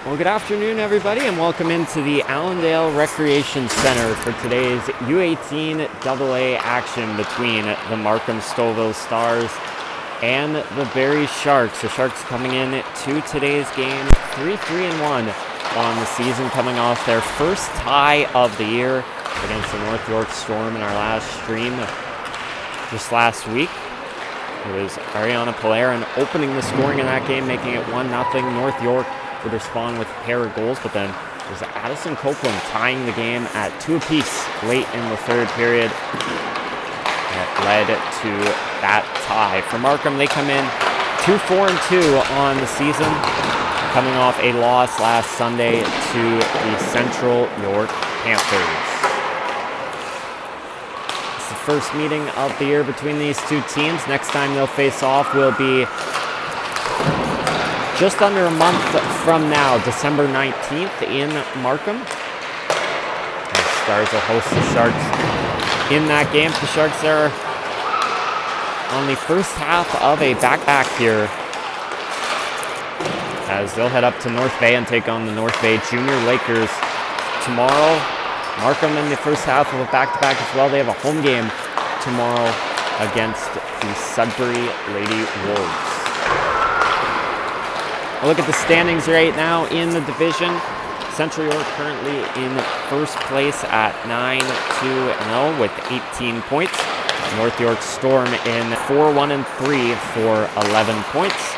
Well, good afternoon, everybody, and welcome into the Allendale Recreation Center for today's U18 AA action between the Markham Stouffville Stars and the Barrie Sharks. The Sharks coming in to today's game 3-1 on the season, coming off their first tie of the year against the North York Storm in our last stream just last week. It was Ariana Polarin opening the scoring in that game, making it 1-0. North York would respond with a pair of goals, but then it was Addison Copeland tying the game at 2 apiece late in the third period that led to that tie. For Markham, they come in 2-4-2 on the season, coming off a loss last Sunday to the Central York Panthers. It's the first meeting of the year between these two teams. Next time they'll face off will be just under a month from now, December 19th in Markham. The Stars will host the Sharks in that game. The Sharks are on the first half of a back-to-back here, as they'll head up to North Bay and take on the North Bay Junior Lakers tomorrow. Markham in the first half of a back-to-back as well. They have a home game tomorrow against the Sudbury Lady Wolves. A look at the standings right now in the division. Central York currently in first place at 9-2-0 with 18 points. North York Storm in 4-1-3 for 11 points.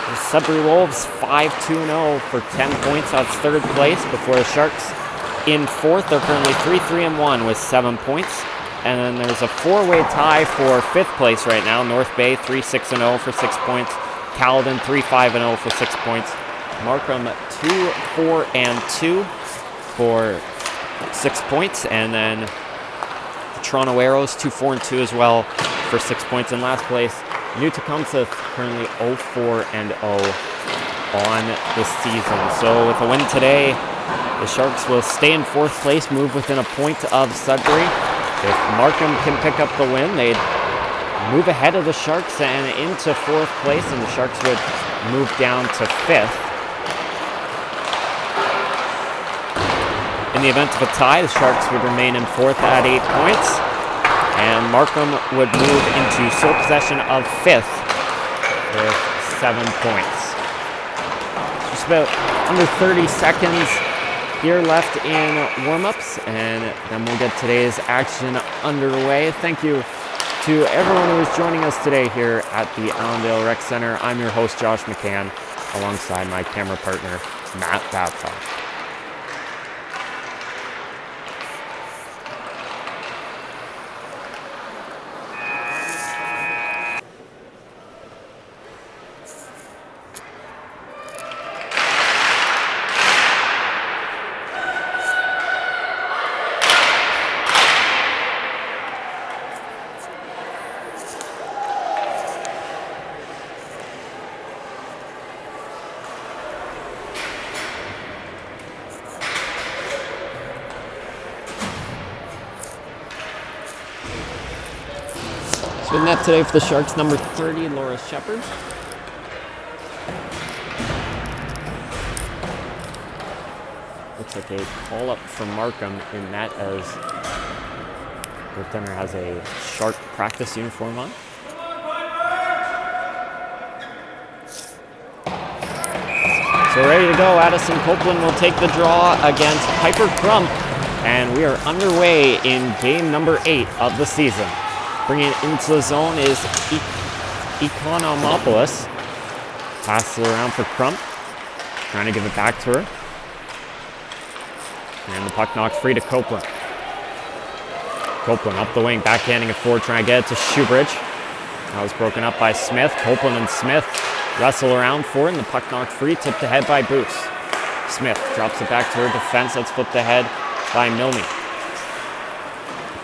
The Sudbury Wolves 5-2-0 for 10 points. That's third place, before the Sharks in fourth. They're currently 3-3-1 with 7 points. And then there's a four-way tie for fifth place right now. North Bay 3-6-0 for 6 points. Caledon 3-5-0 for 6 points. Markham 2-4-2 for 6 points. And then the Toronto Arrows 2-4-2 as well for 6 points. In last place, New Tecumseh currently 0-4-0 on the season. So with a win today, the Sharks will stay in fourth place, move within a point of Sudbury. If Markham can pick up the win, they'd move ahead of the Sharks and into fourth place, and the Sharks would move down to fifth. In the event of a tie, the Sharks would remain in fourth at 8 points, and Markham would move into sole possession of fifth with 7 points. Just about under 30 seconds here left in warm-ups, and then we'll get today's action underway. Thank you to everyone who is joining us today here at the Allendale Rec Center. I'm your host, Josh McCann, alongside my camera partner, Matt Babcock. So in net today for the Sharks, number 30, Laura Shepard. Looks like a call-up from Markham in net, as goaltender has a Shark practice uniform on. So ready to go. Addison Copeland will take the draw against Piper Crump, and we are underway in game number 8 of the season. Bringing it into the zone is Economopoulos. Passes it around for Crump, trying to give it back to her. And the puck knocked free to Copeland. Copeland up the wing, backhanding it forward, trying to get it to Shoebridge. That was broken up by Smith. Copeland and Smith wrestle around for it, and the puck knocked free, tipped ahead by Boos. Smith drops it back to her defense. That's flipped ahead by Milne.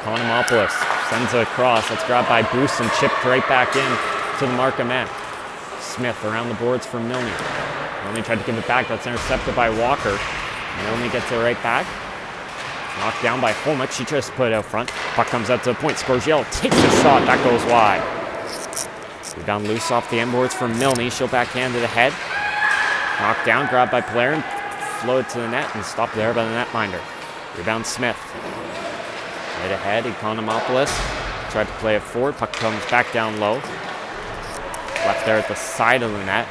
Economopoulos sends it across. That's grabbed by Boos and chipped right back in to the Markham end. Smith around the boards for Milne. Milne tried to give it back. That's intercepted by Walker. Milne gets it right back. Knocked down by Holmich. She tries to put it out front. Puck comes out to the point. Scorgiello takes a shot. That goes wide. Down loose off the end boards from Milne. She'll backhand to the head. Knocked down, grabbed by Polarin. floated to the net and stopped there by the netminder. Rebound Smith. Right ahead, Economopoulos tried to play it forward. Puck comes back down low. Left there at the side of the net.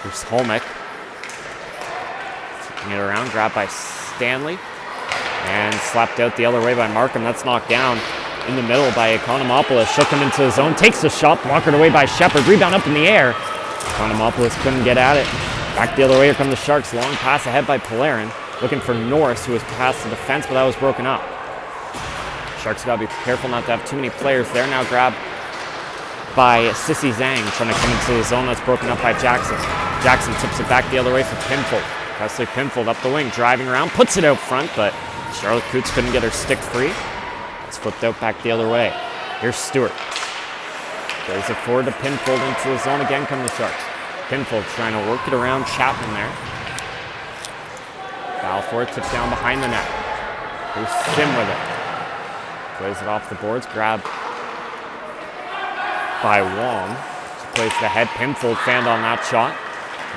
Here's Holmick. Flipping it around, grabbed by Stanley. And slapped out the other way by Markham. That's knocked down in the middle by Economopoulos. Shook him into the zone, takes the shot, blocked away by Shepard. Rebound up in the air. Economopoulos couldn't get at it. Back the other way, here come the Sharks. Long pass ahead by Polarin. Looking for Norris, who was past the defense, but that was broken up. Sharks got to be careful not to have too many players there. Now grabbed by Sissy Zhang, trying to come into the zone. That's broken up by Jackson. Jackson tips it back the other way for Pinfold. Presley Pinfold up the wing, driving around, puts it out front, but Charlotte Coots couldn't get her stick free. It's flipped out back the other way. Here's Stewart. Plays it forward to Pinfold into the zone. Again come the Sharks. Pinfold trying to work it around Chapman there. Foul for it, tips down behind the net. Here's Sim with it. Plays it off the boards, grabbed by Wong. She plays the head. Pinfold fanned on that shot.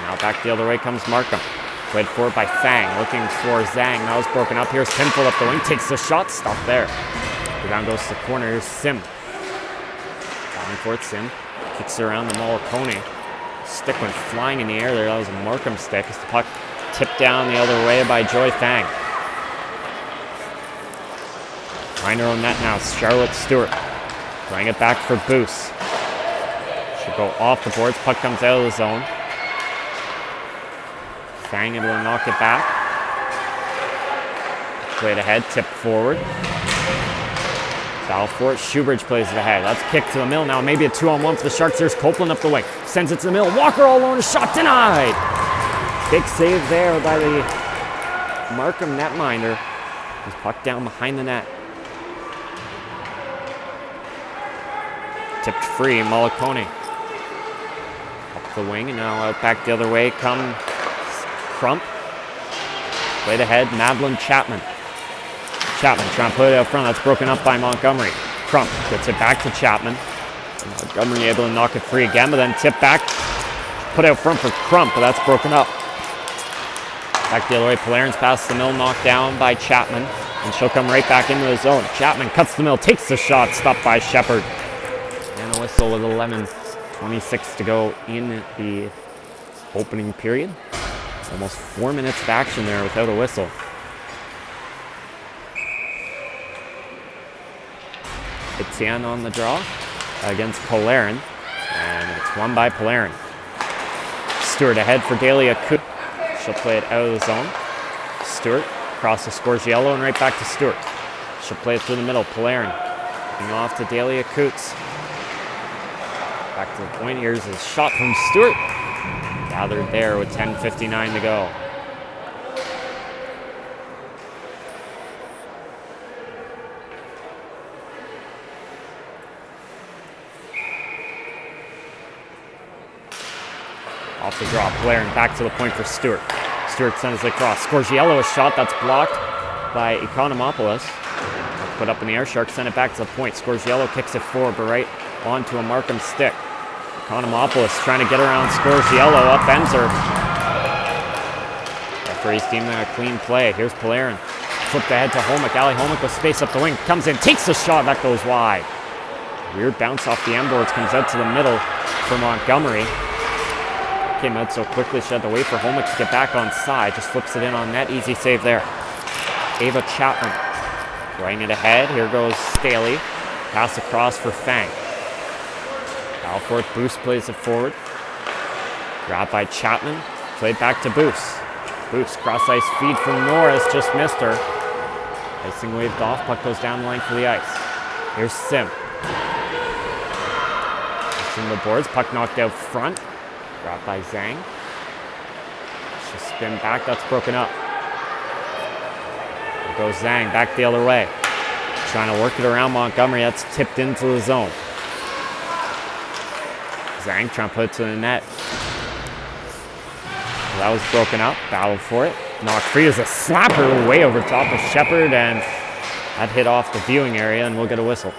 Now back the other way comes Markham. Played forward by Fang, looking for Zhang. That was broken up. Here's Pinfold up the wing, takes the shot, stop there. Rebound goes to the corner. Here's Sim. Down for it, Sim. Kicks it around the Mollicone. Stick went flying in the air there. That was a Markham stick as the puck tipped down the other way by Joy Fang. Behind her own net now, Charlotte Stewart. Playing it back for Boos. Should go off the boards. Puck comes out of the zone. Fang able to knock it back. Played ahead, tipped forward. Foul for it. Shoebridge plays it ahead. That's kicked to the mill now. Maybe a 2-on-1 for the Sharks. There's Copeland up the wing. Sends it to the mill. Walker all alone. Shot denied. Big save there by the Markham netminder. His puck down behind the net. Tipped free. Mollicone. Up the wing and now out back the other way. Come Crump. Played ahead. Madeline Chapman. Chapman trying to put it out front. That's broken up by Montgomery. Crump gets it back to Chapman. Montgomery able to knock it free again, but then tip back. Put out front for Crump, but that's broken up. Back the other way. Polarin's past the mill, knocked down by Chapman. And she'll come right back into the zone. Chapman cuts the mill, takes the shot, stopped by Shepard. And a whistle with 11:26 to go in the opening period. Almost 4 minutes of action there without a whistle. Etienne on the draw against Polarin. And it's won by Polarin. Stewart ahead for Dahlia Coop. She'll play it out of the zone. Stewart across to Scorgiello and right back to Stewart. She'll play it through the middle. Polarin looking off to Dahlia Coots. Back to the point. Here's a shot from Stewart. Gathered there with 10:59 to go. Off the draw, Polarin back to the point for Stewart. Stewart sends it across. Scorgiello, a shot that's blocked by Economopoulos. Put up in the air. Sharks send it back to the point. Scorgiello kicks it forward, but right onto a Markham stick. Economopoulos trying to get around Scorgiello, upends her. Referee's deeming a clean play. Here's Polarin. Flipped ahead to Holmick. Ali Holmick with space up the wing. Comes in, takes the shot, that goes wide. Weird bounce off the end boards, comes out to the middle for Montgomery. Came out so quickly, she had to wait for Holmick to get back on side. Just flips it in on net, easy save there. Ava Chapman running it ahead. Here goes Staley. Pass across for Fang. Alford Boost plays it forward. Grabbed by Chapman. Played back to Boost. Boost cross ice feed from Norris. Just missed her. Icing waved off. Puck goes down the length of the ice. Here's Sim. Sim the boards. Puck knocked out front. Grabbed by Zhang. She'll spin back. That's broken up. There goes Zhang back the other way. Trying to work it around Montgomery. That's tipped into the zone. Zhang trying to put it to the net. That was broken up. Battle for it. Knocked free as a slapper way over top of Shepard, and that hit off the viewing area, and we'll get a whistle.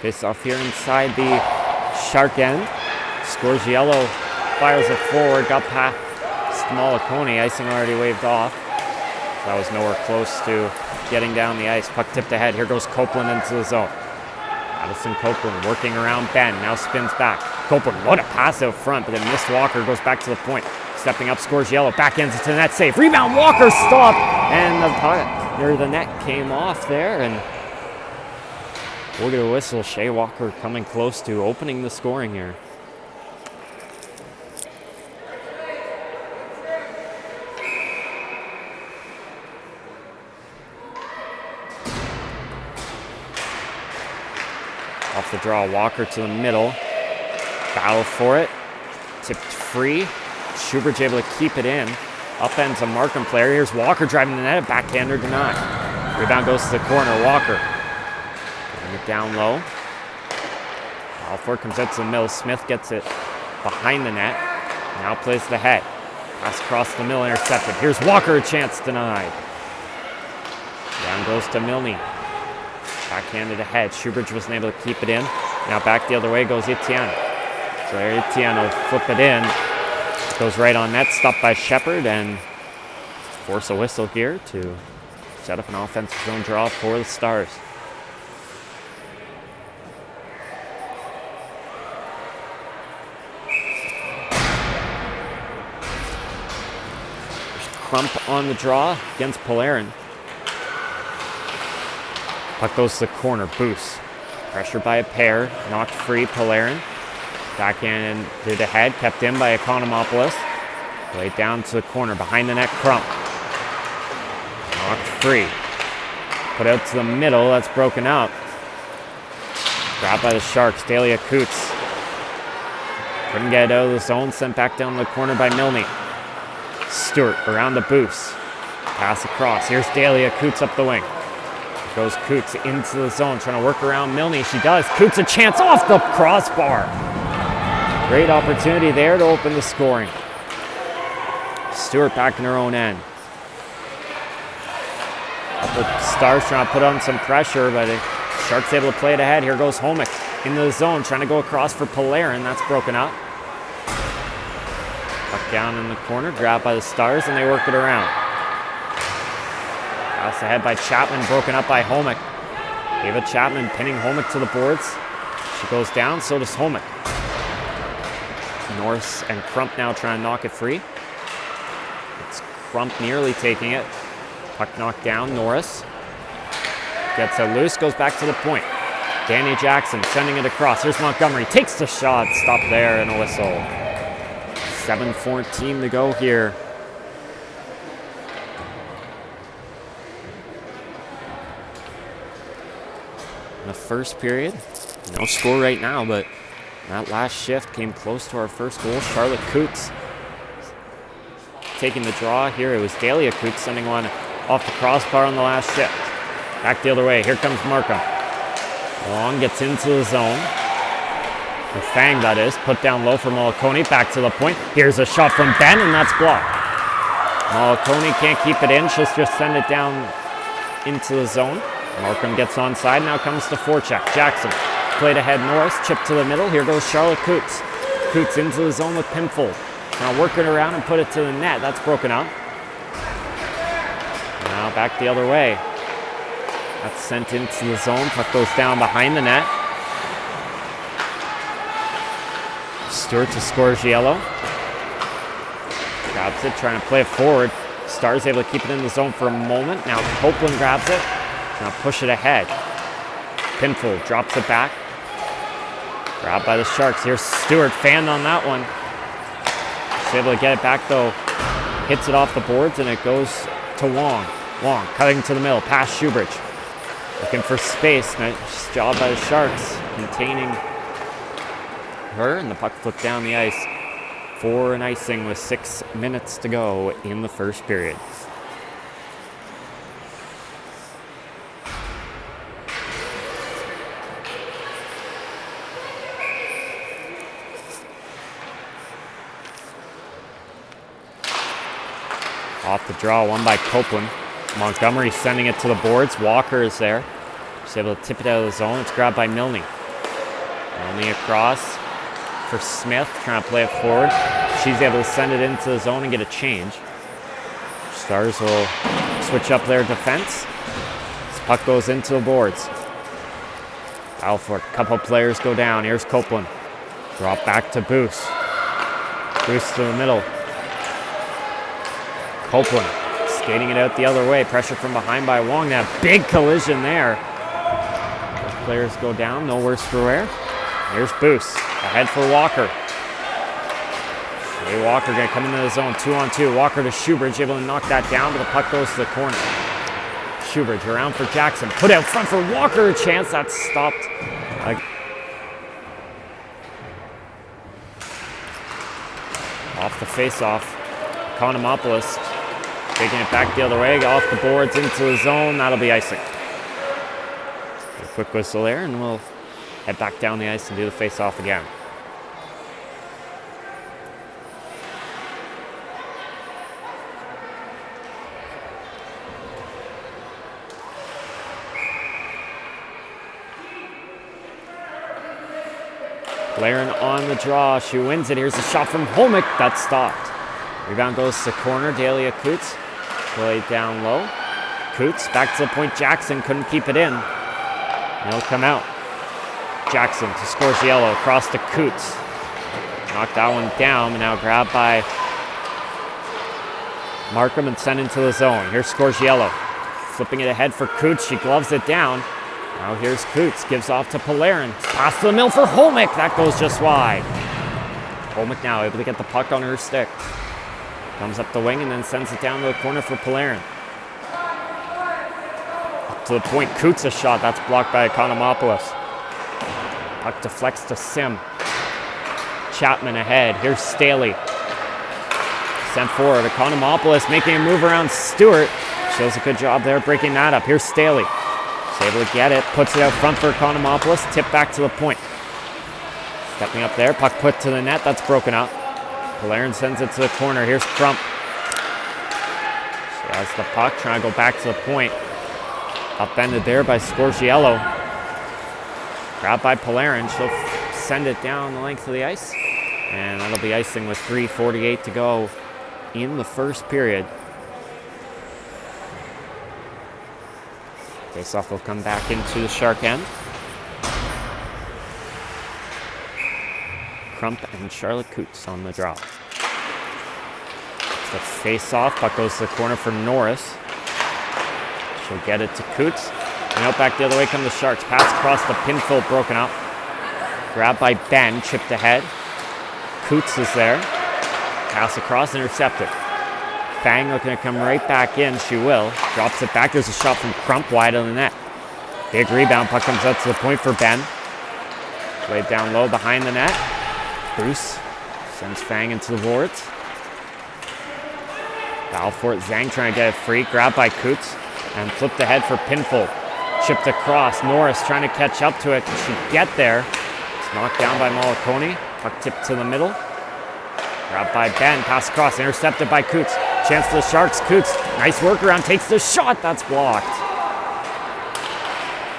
Face off here inside the Shark end. Scorgiello fires it forward, got past Malacone. Icing already waved off. That was nowhere close to getting down the ice. Puck tipped ahead. Here goes Copeland into the zone. Addison Copeland working around Ben. Now spins back. Copeland, what a pass out front, but then missed Walker. Goes back to the point. Stepping up, Scorgiello. Backhands it to the net. Save. Rebound. Walker stopped. And the net came off there. And we'll get a whistle. Shea Walker coming close to opening the scoring here. Off the draw, Walker to the middle. Battle for it. Tipped free. Schubert's able to keep it in. Upends a Markham player. Here's Walker driving the net. Backhander denied. Rebound goes to the corner. Walker. Getting it down low. Battle for it comes out to the middle. Smith gets it behind the net. Now plays the head. Pass across the middle, intercepted. Here's Walker, a chance denied. Down goes to Milne. Backhanded ahead. Schubert wasn't able to keep it in. Now back the other way goes Etienne. So Etienne will flip it in. It goes right on net, stopped by Shepard, and force a whistle here to set up an offensive zone draw for the Stars. There's Crump on the draw against Polarin. Puck goes to the corner. Boost. Pressured by a pair. Knocked free. Polarin. Backhanded ahead. Kept in by Economopoulos. Laid down to the corner. Behind the net. Crump. Knocked free. Put out to the middle. That's broken up. Grabbed by the Sharks. Delia Coots. Couldn't get it out of the zone. Sent back down the corner by Milne. Stewart around the Boost. Pass across. Here's Delia Coots up the wing. Goes Coots into the zone, trying to work around Milne. She does. Coots a chance off the crossbar. Great opportunity there to open the scoring. Stewart back in her own end. The Stars trying to put on some pressure, but the Sharks able to play it ahead. Here goes Homick into the zone, trying to go across for Polarin. That's broken up. Puck down in the corner, grabbed by the Stars, and they work it around. Pass ahead by Chapman, broken up by Homick. Ava Chapman pinning Homick to the boards. She goes down, so does Homick. Norris and Crump now trying to knock it free. It's Crump nearly taking it. Puck knocked down, Norris. Gets it loose, goes back to the point. Danny Jackson sending it across. Here's Montgomery, takes the shot, stop there and a whistle. 7:14 to go here. In the first period, no score right now, but that last shift came close to our first goal. Charlotte Coots taking the draw here. It was Delia Coots sending one off the crossbar on the last shift. Back the other way. Here comes Markham. Long gets into the zone. The Fang, that is. Put down low for Malacone. Back to the point. Here's a shot from Ben, and that's blocked. Malacone can't keep it in. She'll just send it down into the zone. Markham gets onside. Now comes to forecheck. Jackson played ahead. Norris. Chip to the middle. Here goes Charlotte Coots. Coots into the zone with Pimfold. Now work it around and put it to the net. That's broken up. Now back the other way. That's sent into the zone. Puck goes down behind the net. Stewart to Scorgiello. Grabs it, trying to play it forward. Stars able to keep it in the zone for a moment. Now Copeland grabs it. Now push it ahead. Pinfold drops it back. Grabbed by the Sharks. Here's Stewart, fanned on that one. She's able to get it back though. Hits it off the boards and it goes to Wong. Wong cutting to the middle, past Schubert. Looking for space. Nice job by the Sharks containing her, and the puck flipped down the ice for an icing with 6 minutes to go in the first period. Off the draw, one by Copeland. Montgomery sending it to the boards. Walker is there. She's able to tip it out of the zone. It's grabbed by Milne. Only across for Smith, trying to play it forward. She's able to send it into the zone and get a change. Stars will switch up their defense. This puck goes into the boards. Alford, a couple players go down. Here's Copeland. Drop back to Boos. Boos to the middle. Copeland skating it out the other way. Pressure from behind by Wong. That big collision there. Both players go down. No worse for wear. Here's Boos. Ahead for Walker. Shea Walker going to come into the zone. 2-on-2. Walker to Shoebridge. Able to knock that down, but the puck goes to the corner. Shoebridge around for Jackson. Put out front for Walker. A chance. That's stopped. Off the face-off. Economopoulos taking it back the other way. Off the boards into the zone. That'll be icing. A quick whistle there, and we'll head back down the ice and do the face-off again. Laren on the draw. She wins it. Here's a shot from Holmick. That's stopped. Rebound goes to corner. Dahlia Coots. Played down low. Coots back to the point. Jackson couldn't keep it in. And it'll come out. Jackson to Scorgiello. Across to Coots. Knocked that one down. And now grabbed by Markham and sent into the zone. Here's Scorgiello. Flipping it ahead for Coots. She gloves it down. Now here's Coots, gives off to Polarin. Pass to the middle for Holmick. That goes just wide. Holmick now able to get the puck on her stick. Comes up the wing and then sends it down to the corner for Polarin. Up to the point, Coots a shot. That's blocked by Economopoulos. Puck deflects to Sim. Chapman ahead. Here's Staley. Sent forward. Economopoulos making a move around Stewart. Shows a good job there breaking that up. Here's Staley. She's able to get it, puts it out front for Economopoulos, tip back to the point. Stepping up there, puck put to the net, that's broken up. Polarin sends it to the corner, here's Crump. She has the puck, trying to go back to the point. Upended there by Scorgiello. Grabbed by Polarin, she'll send it down the length of the ice. And that'll be icing with 3:48 to go in the first period. Faceoff will come back into the Shark end. Crump and Charlotte Coots on the draw. It's the face-off. Puck goes to the corner for Norris. She'll get it to Coots. And out back the other way come the Sharks. Pass across the pinfield, broken up. Grabbed by Ben, chipped ahead. Coots is there. Pass across, intercepted. Fang looking to come right back in. She will. Drops it back. There's a shot from Crump wide of the net. Big rebound. Puck comes out to the point for Ben. Played down low behind the net. Bruce sends Fang into the boards. Balfour, Zhang trying to get it free. Grabbed by Coots. And flipped ahead for Pinfold. Chipped across. Norris trying to catch up to it. She get there. It's knocked down by Mollicone. Puck tipped to the middle. Grabbed by Ben. Pass across. Intercepted by Coots. Chance for the Sharks. Coots. Nice workaround. Takes the shot. That's blocked.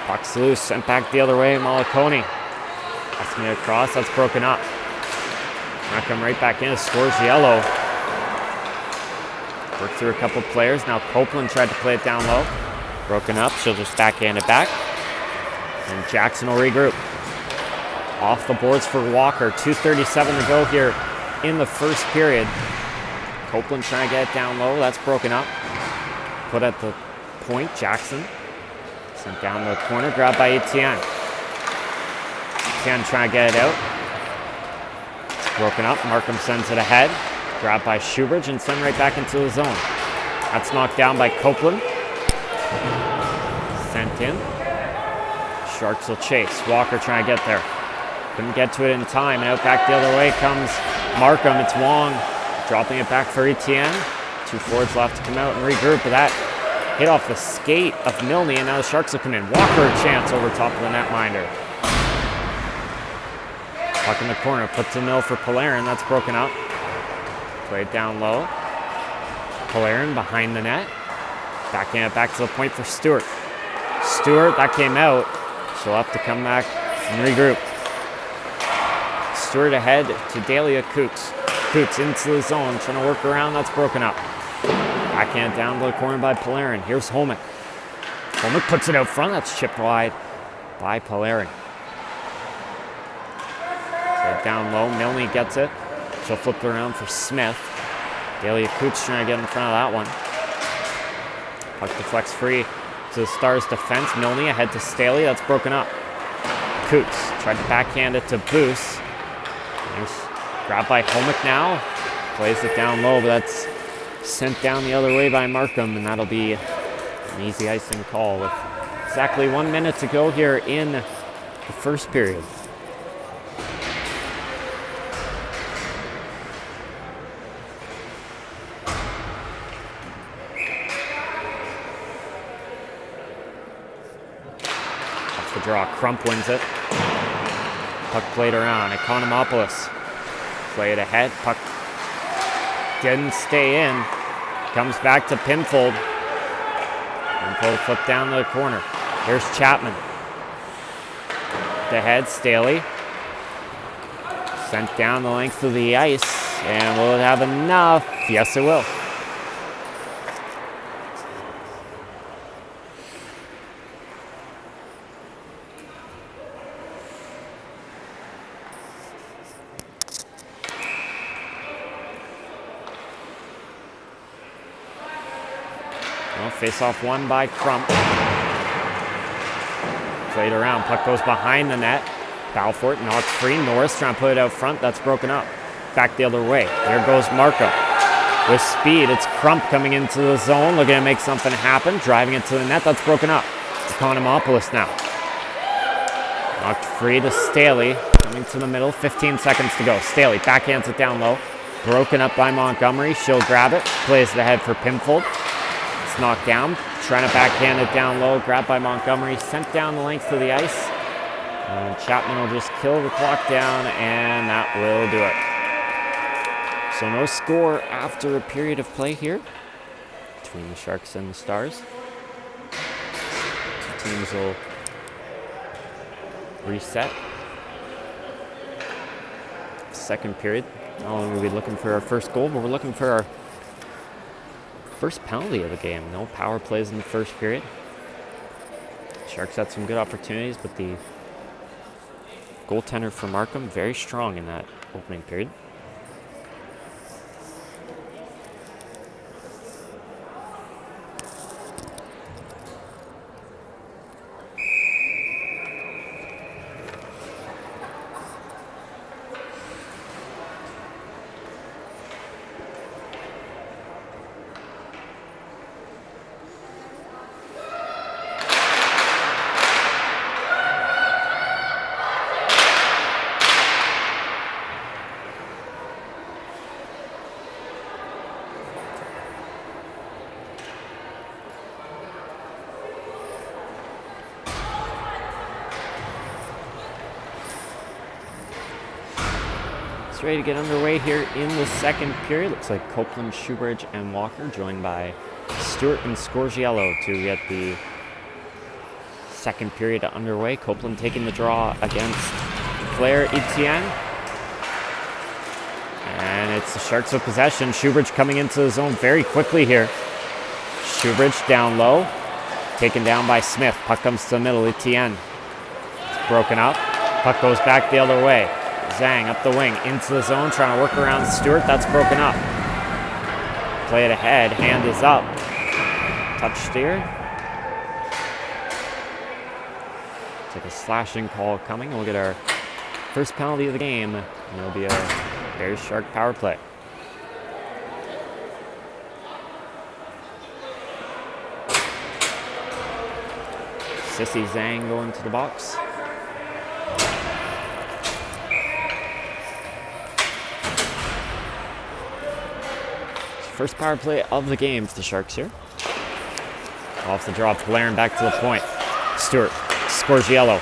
Puck's loose. Sent back the other way. Mollicone. Passing it across. That's broken up. Now come right back in. Scorgiello. Worked through a couple players. Now Copeland tried to play it down low. Broken up. She'll just backhand it back. And Jackson will regroup. Off the boards for Walker. 2:37 to go here in the first period. Copeland trying to get it down low. That's broken up. Put at the point. Jackson. Sent down the corner. Grabbed by Etienne. Etienne trying to get it out. It's broken up. Markham sends it ahead. Grabbed by Shoebridge and sent right back into the zone. That's knocked down by Copeland. Sent in. Sharks will chase. Walker trying to get there. Couldn't get to it in time. And out back the other way comes Markham. It's Wong. Dropping it back for Etienne. Two forwards left to come out and regroup. But that hit off the skate of Milne, and now the Sharks will come in. Walker a chance over top of the netminder. Puck in the corner. Put to the middle for Polarin. That's broken up. Played down low. Polarin behind the net. Backing it back to the point for Stewart. Stewart, that came out. She'll have to come back and regroup. Stewart ahead to Dahlia Coots. Coots into the zone, trying to work around. That's broken up. Backhand down to the corner by Polarin. Here's Holmick. Holmick puts it out front. That's chipped wide by Polarin. So down low. Milne gets it. She'll flip it around for Smith. Dahlia Coots trying to get in front of that one. Puck deflects free to the Stars' defense. Milne ahead to Staley. That's broken up. Coots tried to backhand it to Boos. Nice grab by Holmick now. Plays it down low, but that's sent down the other way by Markham, and that'll be an easy icing call with exactly 1 minute to go here in the first period. That's the draw. Crump wins it. Puck played around. Economopoulos. Play it ahead. Puck didn't stay in. Comes back to Pinfold. Pinfold flipped down the corner. Here's Chapman. The head, Staley. Sent down the length of the ice. And will it have enough? Yes, it will. Face-off won by Crump. Played around. Puck goes behind the net. Balfour knocks free. Norris trying to put it out front. That's broken up. Back the other way. There goes Markham. With speed, it's Crump coming into the zone. Looking to make something happen. Driving it to the net. That's broken up. Economopoulos now. Knocked free to Staley. Coming to the middle. 15 seconds to go. Staley backhands it down low. Broken up by Montgomery. She'll grab it. Plays it ahead for Pinfold. Knocked down, trying to backhand it down low, grabbed by Montgomery, sent down the length of the ice. And Chapman will just kill the clock down, and that will do it. So no score after a period of play here between the Sharks and the Stars. Two teams will reset. Second period. Not only will we be looking for our first goal, but we're looking for our first penalty of the game. No power plays in the first period. Sharks had some good opportunities, but the goaltender for Markham very strong in that opening period. Ready to get underway here in the second period. Looks like Copeland, Shoebridge, and Walker joined by Stewart and Scorgiello to get the second period underway. Copeland taking the draw against Claire Etienne. And it's the Sharks with possession. Shoebridge coming into the zone very quickly here. Shoebridge down low. Taken down by Smith. Puck comes to the middle. Etienne. It's broken up. Puck goes back the other way. Zhang up the wing, into the zone, trying to work around Stewart. That's broken up. Play it ahead, hand is up. Touch steer. Looks like a slashing call coming. We'll get our first penalty of the game, and it'll be a very Shark power play. Sissy Zhang going to the box. First power play of the game for the Sharks here. Off the draw, Polarin back to the point. Stewart, Scorgiello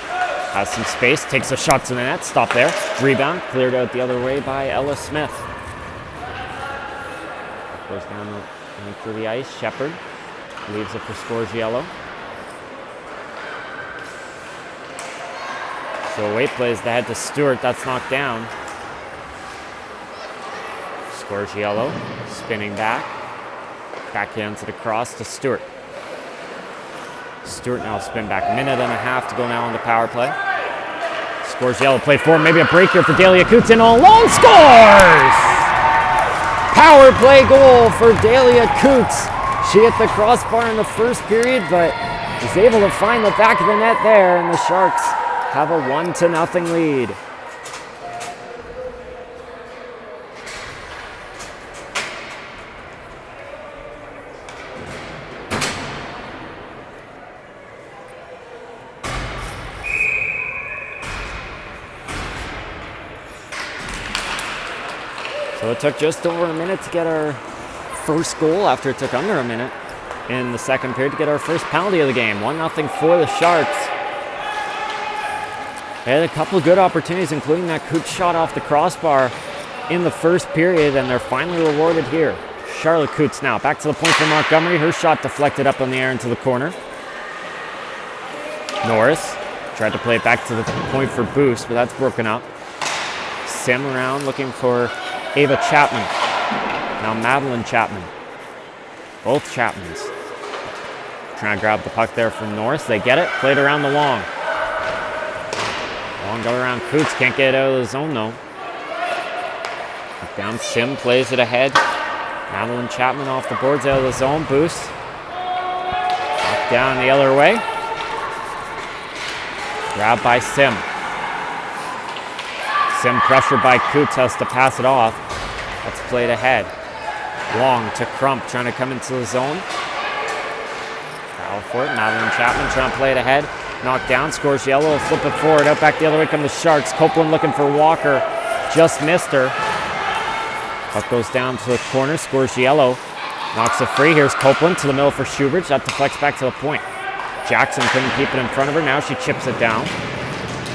has some space, takes a shot to the net, stop there. Rebound, cleared out the other way by Ella Smith. Goes down through the ice, Shepard leaves it for Scorgiello. So away plays the head to Stewart, that's knocked down. Scorgiello spinning back. Backhand to the cross to Stewart. Stewart now spin back. Minute and a half to go now on the power play. Scorgiello played forward. Maybe a break here for Dahlia Coots in all alone. Scores! Power play goal for Dahlia Coots. She hit the crossbar in the first period, but was able to find the back of the net there, and the Sharks have a 1-0 lead. So it took just over a minute to get our first goal after it took under a minute in the second period to get our first penalty of the game. 1-0 for the Sharks. They had a couple of good opportunities, including that Coots shot off the crossbar in the first period, and they're finally rewarded here. Charlotte Coots now back to the point for Montgomery. Her shot deflected up in the air into the corner. Norris tried to play it back to the point for Boost, but that's broken up. Sim around looking for Ava Chapman. Now Madeline Chapman. Both Chapmans. Trying to grab the puck there from Norris. They get it. Played around the Long. Long go around Coots. Can't get it out of the zone though. Down Sim plays it ahead. Madeline Chapman off the boards out of the zone. Boost. Knocked down the other way. Grabbed by Sim. Sim pressured by Coots, has to pass it off. That's played ahead. Long to Crump, trying to come into the zone. Foul for it. Madeline Chapman trying to play it ahead. Knocked down. Scorgiello will flip it forward. Out back the other way come the Sharks. Copeland looking for Walker. Just missed her. Puck goes down to the corner. Scorgiello knocks it free. Here's Copeland to the middle for Schubert. That deflects back to the point. Jackson couldn't keep it in front of her. Now she chips it down.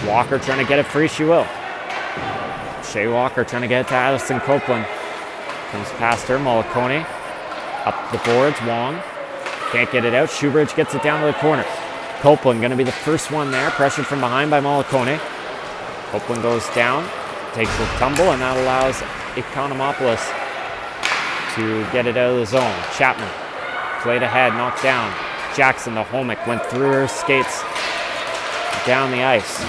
Walker trying to get it free. She will. Shea Walker trying to get it to Addison Copeland. Comes past her. Mollicone up the boards. Wong can't get it out. Shoebridge gets it down to the corner. Copeland going to be the first one there. Pressured from behind by Mollicone. Copeland goes down, takes a tumble, and that allows Economopoulos to get it out of the zone. Chapman played ahead, knocked down. Jackson, the Homick, went through her skates down the ice.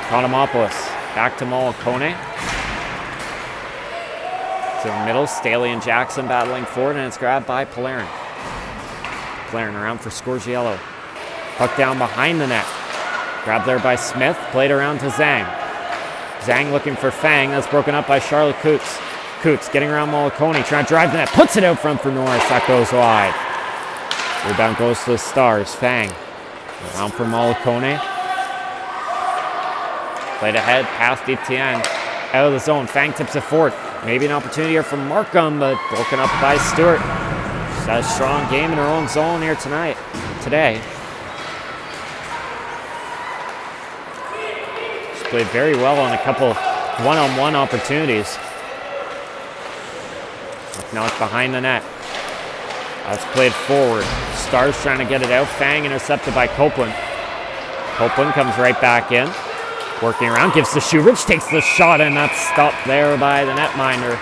Economopoulos back to Mollicone. To the middle, Staley and Jackson battling forward, and it's grabbed by Polarin. Polarin around for Scorgiello. Puck down behind the net. Grabbed there by Smith, played around to Zhang. Zhang looking for Fang, that's broken up by Charlotte Coots. Coots getting around Mollicone, trying to drive the net, puts it out front for Norris, that goes wide. Rebound goes to the Stars, Fang. Around for Mollicone. Played ahead, past Etienne. Out of the zone, Fang tips it forward. Maybe an opportunity here from Markham, but broken up by Stewart. She's had a strong game in her own zone here today. She's played very well on a couple one-on-one opportunities. Knocked behind the net. That's played forward. Stars trying to get it out. Fang intercepted by Copeland. Copeland comes right back in. Working around, gives to Shoebridge, takes the shot, and that's stopped there by the netminder.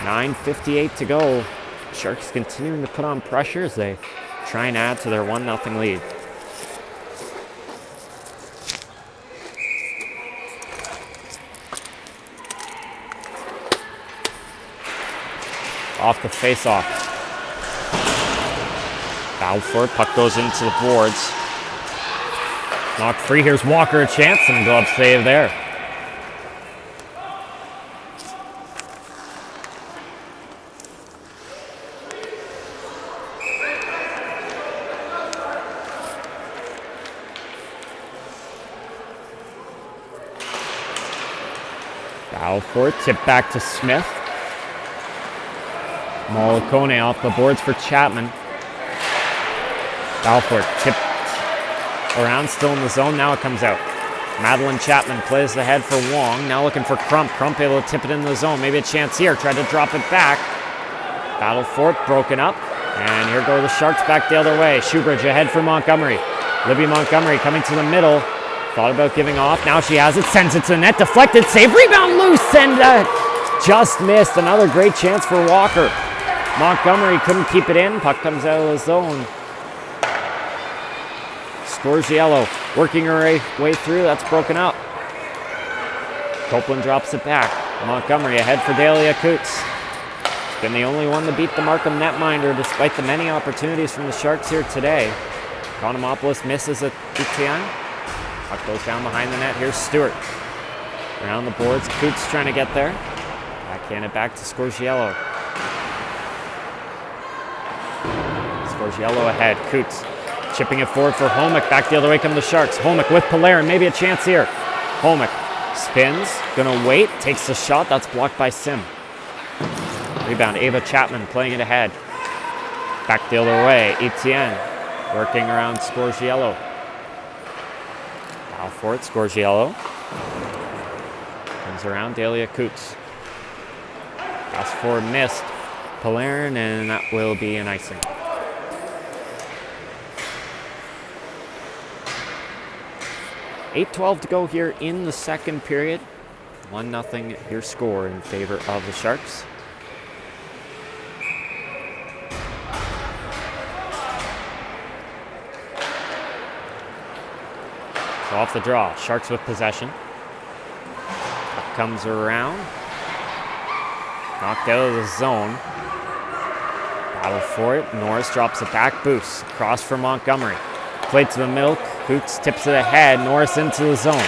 9:58 to go. Sharks continuing to put on pressure as they try and add to their 1-0 lead. Off the face-off. Balfour, puck goes into the boards. Knocked free. Here's Walker, a chance, and glove save there. Balfour, tip back to Smith. Mollicone off the boards for Chapman. Balfour tipped around, still in the zone. Now it comes out. Madeline Chapman plays the head for Wong. Now looking for Crump. Crump able to tip it in the zone. Maybe a chance here. Tried to drop it back. Battle for it, broken up. And here go the Sharks back the other way. Shoebridge ahead for Montgomery. Libby Montgomery coming to the middle. Thought about giving off. Now she has it. Sends it to the net. Deflected. Save. Rebound loose. And just missed. Another great chance for Walker. Montgomery couldn't keep it in. Puck comes out of the zone. Scorgiello working her way through. That's broken up. Copeland drops it back. Montgomery ahead for Dahlia Coots. She's been the only one to beat the Markham netminder despite the many opportunities from the Sharks here today. Economopoulos misses at u18. Puck goes down behind the net. Here's Stewart. Around the boards. Coots trying to get there. Backhand it back to Scorgiello. Scorgiello ahead. Coots chipping it forward for Holmick. Back the other way come the Sharks. Holmick with Polarin. Maybe a chance here. Holmick spins. Gonna wait. Takes the shot. That's blocked by Sim. Rebound. Ava Chapman playing it ahead. Back the other way. Etienne working around Scorgiello. Foul for it. Scorgiello. Comes around. Dahlia Coots. Pass forward missed. Polarin, and that will be an icing. .8:12 to go here in the second period. 1-0 your score in favor of the Sharks. So off the draw, Sharks with possession. Puck comes around. Knocked out of the zone. Battle for it. Norris drops it back. Boost. Cross for Montgomery. Played to the middle. Coots tips it ahead. Norris into the zone.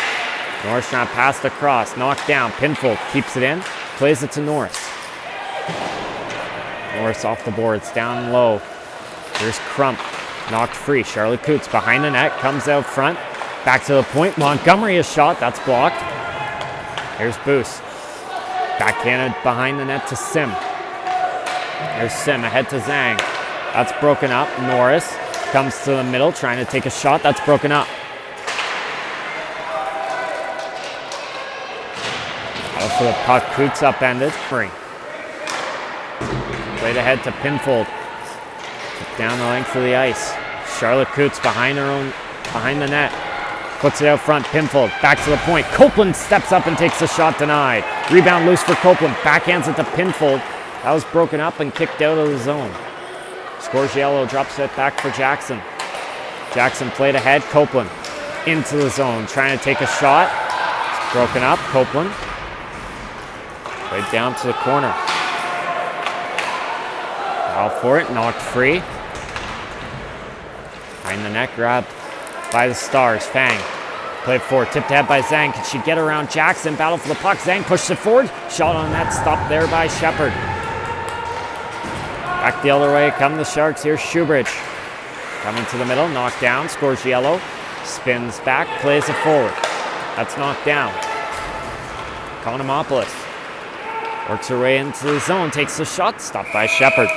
Norris trying to pass the cross. Knocked down. Pinfold keeps it in. Plays it to Norris. Norris off the boards. Down low. Here's Crump. Knocked free. Charlotte Coots behind the net. Comes out front. Back to the point. Montgomery is shot. That's blocked. Here's Boost. Backhanded behind the net to Sim. There's Sim ahead to Zhang. That's broken up. Norris comes to the middle trying to take a shot. That's broken up. Also the puck. Coots upended. Played ahead to Pinfold. Down the length of the ice. Charlotte Coots behind the net. Puts it out front. Pinfold back to the point. Copeland steps up and takes the shot denied. Rebound loose for Copeland. Backhands it to Pinfold. That was broken up and kicked out of the zone. Scorgiello drops it back for Jackson. Jackson played ahead. Copeland into the zone. Trying to take a shot. It's broken up. Copeland played down to the corner. Foul for it. Knocked free. Behind the net. Grabbed by the Stars. Fang. Played forward. Tipped ahead by Zhang. Can she get around Jackson? Battle for the puck. Zhang pushes it forward. Shot on net. Stopped there by Shepard. Back the other way come the Sharks. Here's Shoebridge. Coming to the middle. Knocked down. Scorgiello spins back. Plays it forward. That's knocked down. Economopoulos works her way into the zone. Takes the shot. Stopped by Shepard.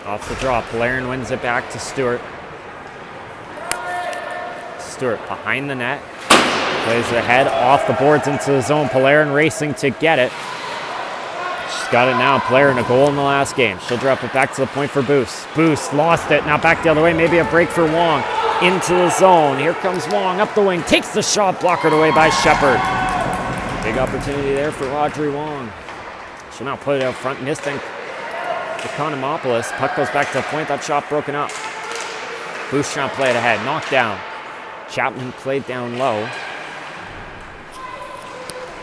Off the draw, Polarin wins it back to Stewart. Stewart behind the net. Plays it ahead, off the boards into the zone. Polarin racing to get it. She's got it now. Polarin, a goal in the last game. She'll drop it back to the point for Boost. Boost lost it. Now back the other way. Maybe a break for Wong. Into the zone. Here comes Wong up the wing. Takes the shot. Blockered away by Shepard. Big opportunity there for Audrey Wong. She'll now put it out front. Missed Economopoulos. Puck goes back to the point. That shot broken up. Boost trying to play it ahead. Knocked down. Chapman played down low.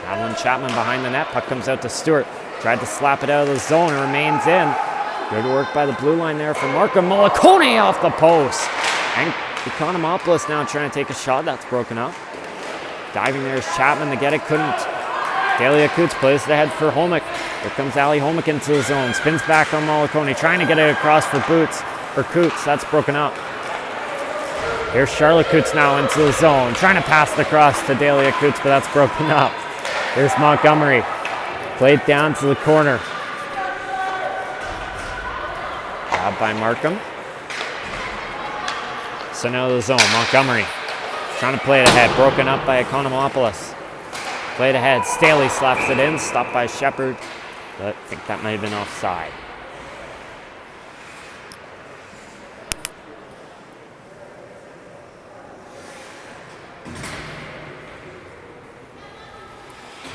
Alan Chapman behind the net. Puck comes out to Stewart. Tried to slap it out of the zone and remains in. Good work by the blue line there from Markham. Mollicone off the post. And Economopoulos now trying to take a shot. That's broken up. Diving there is Chapman to get it. Couldn't. Dahlia Coots plays it ahead for Holmick. Here comes Ali Holmick into the zone. Spins back on Mollicone. Trying to get it across for Coots. That's broken up. Here's Charlotte Coots now into the zone. Trying to pass the cross to Dahlia Coots, but that's broken up. Here's Montgomery. Played down to the corner. Grabbed by Markham. So now the zone. Montgomery trying to play it ahead. Broken up by Economopoulos. Played ahead. Staley slaps it in. Stopped by Shepard. But I think that might have been offside.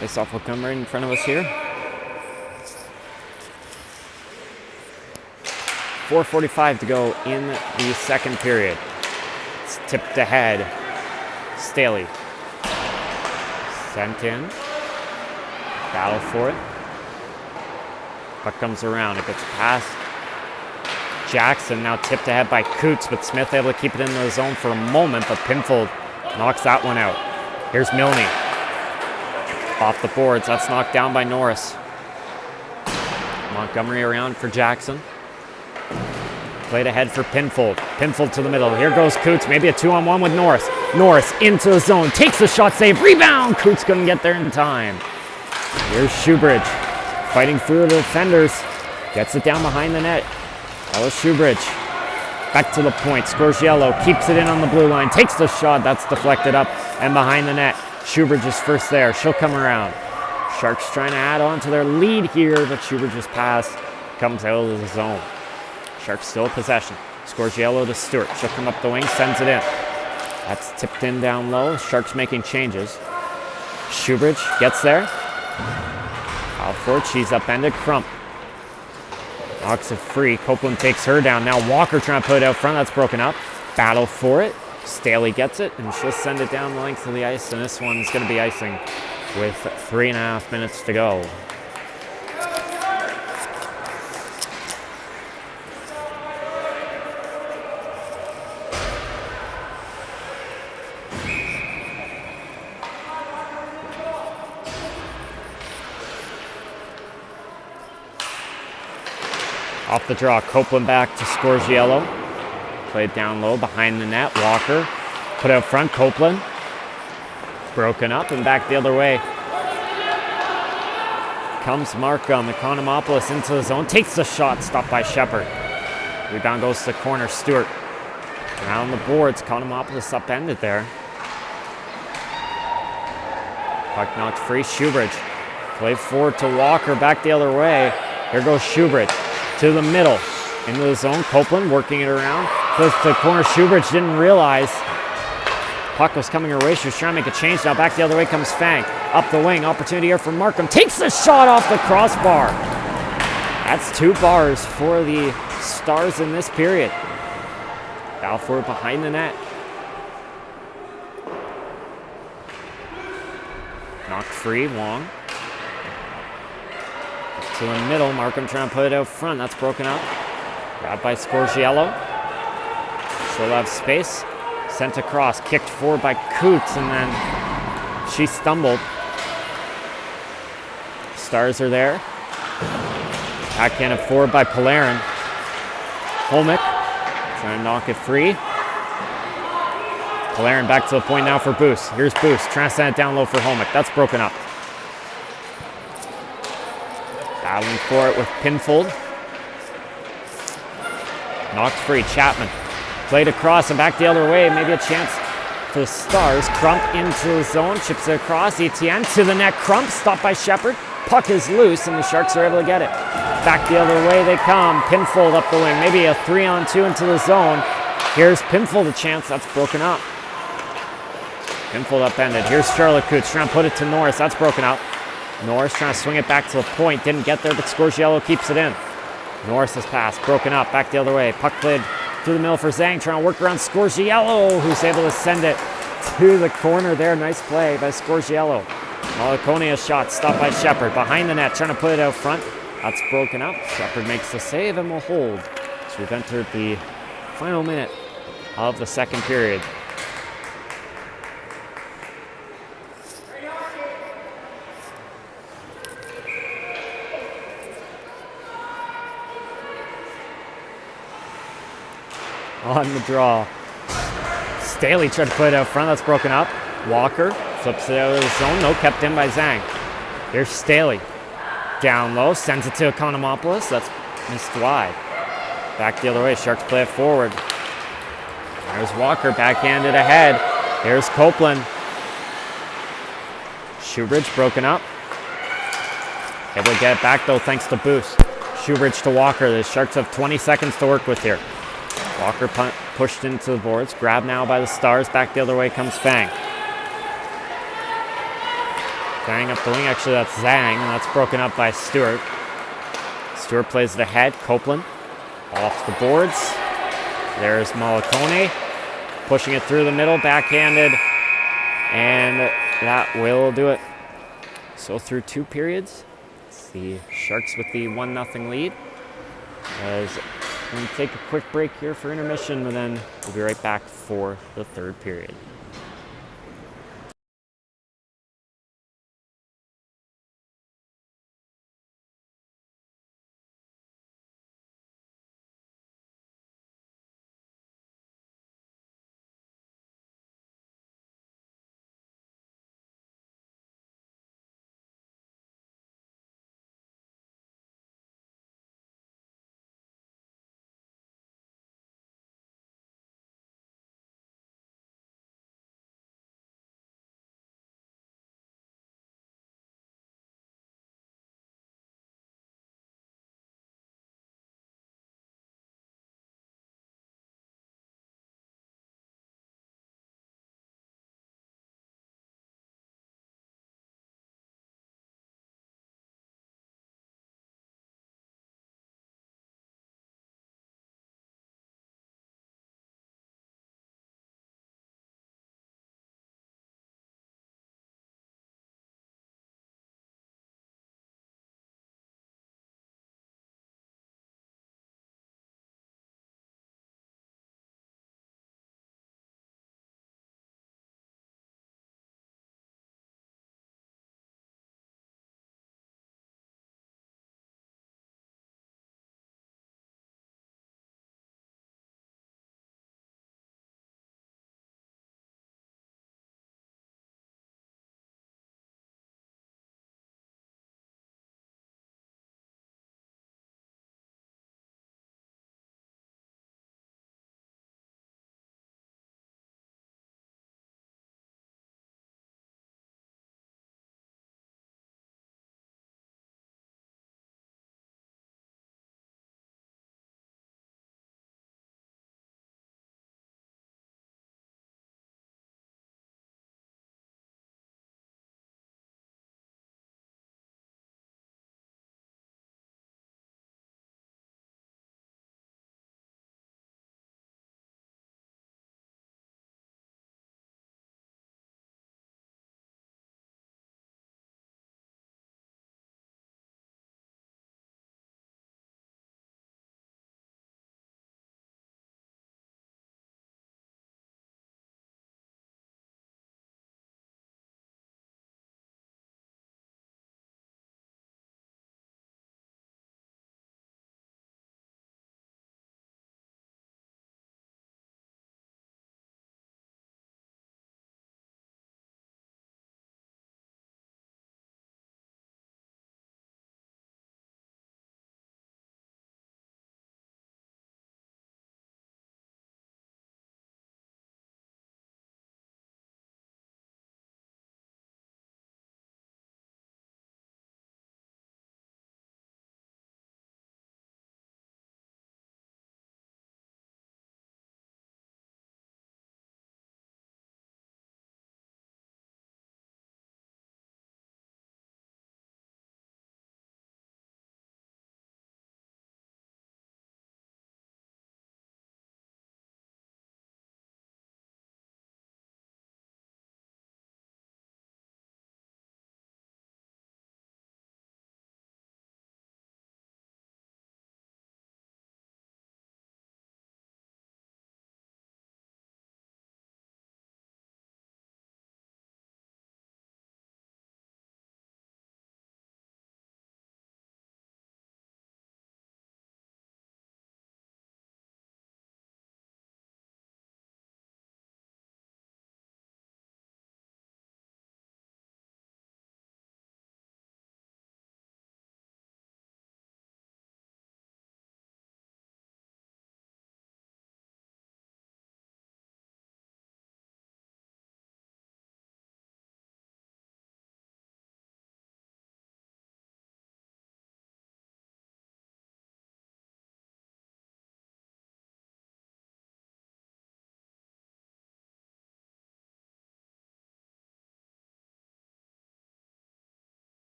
Face-off will come right in front of us here. 4:45 to go in the second period. It's tipped ahead. Staley. Sent in. Battle for it. Puck comes around. It gets past Jackson. Now tipped ahead by Coots, but Smith able to keep it in the zone for a moment, but Pinfold knocks that one out. Here's Milne. Off the boards. That's knocked down by Norris. Montgomery around for Jackson. Played ahead for Pinfold. Pinfold to the middle. Here goes Coots. Maybe a 2-on-1 with Norris. Norris into the zone. Takes the shot, save. Rebound. Coots couldn't get there in time. Here's Shoebridge. Fighting through the defenders. Gets it down behind the net. That was Shoebridge. Back to the point. Scorgiello keeps it in on the blue line. Takes the shot. That's deflected up and behind the net. Shoebridge is first there. She'll come around. Sharks trying to add on to their lead here, but Shoebridge's pass comes out of the zone. Sharks still possession. Scorgiello to Stewart. She'll come up the wing, sends it in. That's tipped in down low. Sharks making changes. Shoebridge gets there. Out for it. She's upended. Crump knocks it free. Copeland takes her down. Now Walker trying to put it out front. That's broken up. Battle for it. Staley gets it, and she'll send it down the length of the ice, and this one's going to be icing with 3.5 minutes to go. Off the draw, Copeland back to Scorgiello. Played down low behind the net. Walker put out front. Copeland broken up and back the other way. Comes Markham. Economopoulos into the zone. Takes the shot. Stopped by Shepard. Rebound goes to the corner. Stewart around the boards. Economopoulos upended there. Puck knocked free. Shoebridge. Play forward to Walker. Back the other way. Here goes Shoebridge to the middle. Into the zone. Copeland working it around. Goes to the corner. Shoebridge didn't realize puck was coming her way. She was trying to make a change. Now back the other way comes Fang. Up the wing. Opportunity here for Markham. Takes the shot off the crossbar. That's 2 bars for the Stars in this period. Balfour behind the net. Knocked free. Long. To the middle. Markham trying to put it out front. That's broken up. Grabbed by Scorgiello. She'll have space. Sent across. Kicked forward by Coots, and then she stumbled. Stars are there. Backhanded forward by Polarin. Holmick trying to knock it free. Polarin back to the point now for Boost. Here's Boost. Trying to send it down low for Holmick. That's broken up. Battling for it with Pinfold. Knocked free. Chapman played across and back the other way. Maybe a chance for the Stars. Crump into the zone. Chips it across. Etienne to the net. Crump stopped by Shepard. Puck is loose and the Sharks are able to get it. Back the other way they come. Pinfold up the wing. Maybe a 3-on-2 into the zone. Here's Pinfold a chance. That's broken up. Pinfold upended. Here's Charlotte Coots trying to put it to Norris. That's broken up. Norris trying to swing it back to the point. Didn't get there, but Scorgiello keeps it in. Norris's pass broken up. Back the other way. Puck played through the middle for Zhang. Trying to work around Scorgiello, who's able to send it to the corner there. Nice play by Scorgiello. Malaconia's shot stopped by Shepard. Behind the net, trying to put it out front. That's broken up. Shepard makes the save and will hold. So we've entered the final minute of the second period. On the draw. Staley tried to put it out front. That's broken up. Walker flips it out of the zone. No, kept in by Zhang. Here's Staley. Down low. Sends it to Economopoulos. That's missed wide. Back the other way. Sharks play it forward. There's Walker backhanded ahead. Here's Copeland. Shoebridge broken up. Able to get it back though thanks to Boost. Shoebridge to Walker. The Sharks have 20 seconds to work with here. Walker pushed into the boards. Grabbed now by the Stars. Back the other way comes Fang. Fang up the wing. Actually, that's Zhang, and that's broken up by Stewart. Stewart plays it ahead. Copeland off the boards. There's Malakone pushing it through the middle, backhanded, and that will do it. So through 2 periods, it's the Sharks with the 1-0 lead. As we're going to take a quick break here for intermission, and then we'll be right back for the 3rd period.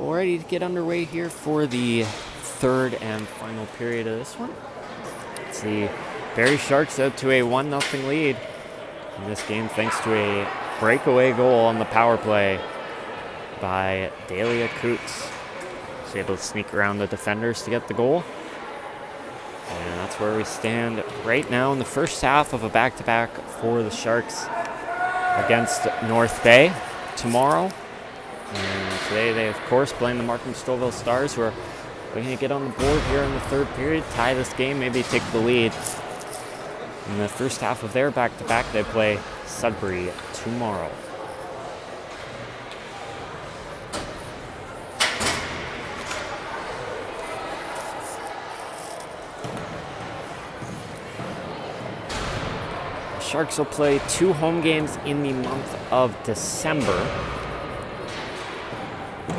Well, ready to get underway here for the third and final period of this one. It's the Barrie Sharks out to a 1-0 lead in this game thanks to a breakaway goal on the power play by Dahlia Coots. She's able to sneak around the defenders to get the goal. And that's where we stand right now in the first half of a back-to-back for the Sharks against North Bay tomorrow. And today they, of course, playing the Markham Stouffville Stars, who are looking to get on the board here in the third period, tie this game, maybe take the lead. In the first half of their back-to-back, they play Sudbury tomorrow. The Sharks will play 2 home games in the month of December.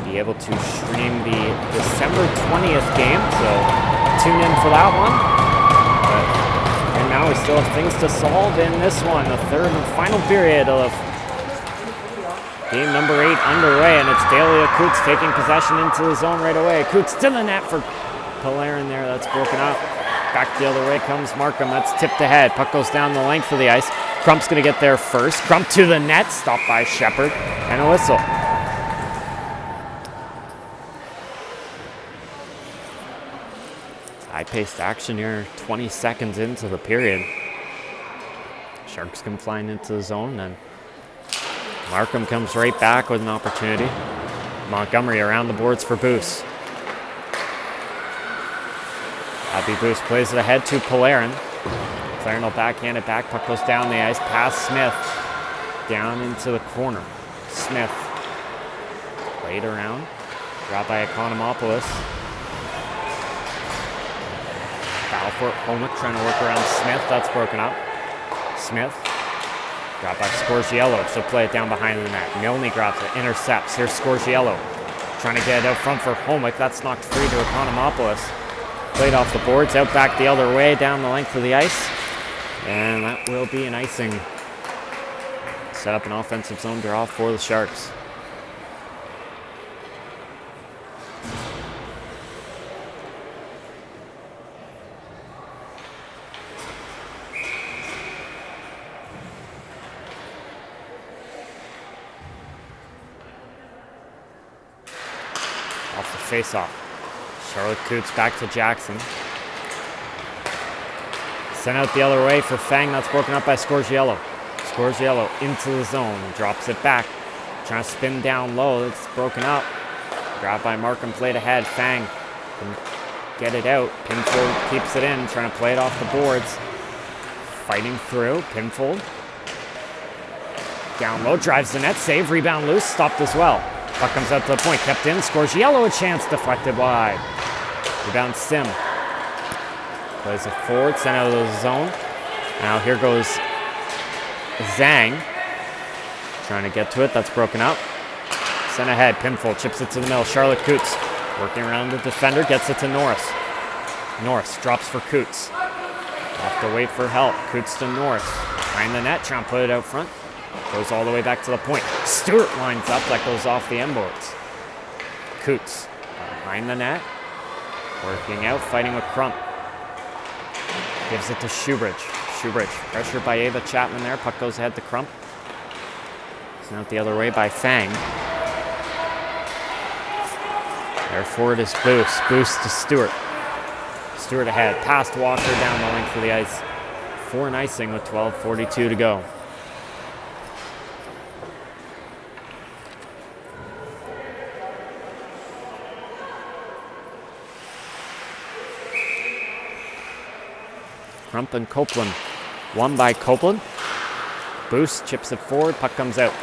Be able to stream the December 20th game, so tune in for that one. But right now we still have things to solve in this one, the third and final period of game number 8 underway, and it's Dahlia Coots taking possession into the zone right away. Coots to the net for Polarin there, that's broken up. Back the other way comes Markham, that's tipped ahead. Puck goes down the length of the ice. Crump's going to get there first. Crump to the net, stopped by Shepard, and a whistle. High-paced action here, 20 seconds into the period. Sharks come flying into the zone, and Markham comes right back with an opportunity. Montgomery around the boards for Boos. Abby Boos plays it ahead to Polarin. Polarin will backhand it back, puck goes down the ice, past Smith. Down into the corner. Smith played around, dropped by Economopoulos. Battle for it, Homick trying to work around Smith, that's broken up. Smith, dropped by Scorgiello, she'll play it down behind the net. Milne grabs it, intercepts, here's Scorgiello. Trying to get it out front for Homick, that's knocked free to Economopoulos. Played off the boards, out back the other way, down the length of the ice. And that will be an icing. Set up an offensive zone draw for the Sharks. Off the face-off. Charlotte Coots back to Jackson. Sent out the other way for Fang. That's broken up by Scorgiello. Scorgiello into the zone. Drops it back. Trying to spin down low. It's broken up. Grabbed by Markham. Played ahead. Fang can get it out. Pinfold keeps it in. Trying to play it off the boards. Fighting through. Pinfold. Down low. Drives the net. Save. Rebound loose. Stopped as well. Puck comes out to the point. Kept in. Scorgiello a chance. Deflected wide. Rebound Sim. Plays it forward, sent out of the zone. Now here goes Zhang. Trying to get to it, that's broken up. Sent ahead, Pinfold chips it to the middle. Charlotte Coots working around the defender, gets it to Norris. Norris drops for Coots. Have to wait for help. Coots to Norris. Behind the net, trying to put it out front. Goes all the way back to the point. Stewart lines up, that goes off the end boards. Coots behind the net. Working out, fighting with Crump. Gives it to Shoebridge. Shoebridge pressured by Ava Chapman there. Puck goes ahead to Crump. Sent out the other way by Fang. There forward is Boos. Boos to Stewart. Stewart ahead. Past Walker down the length of the ice. For an icing with 12:42 to go. Crump and Copeland. Won by Copeland. Boos chips it forward. Puck comes out.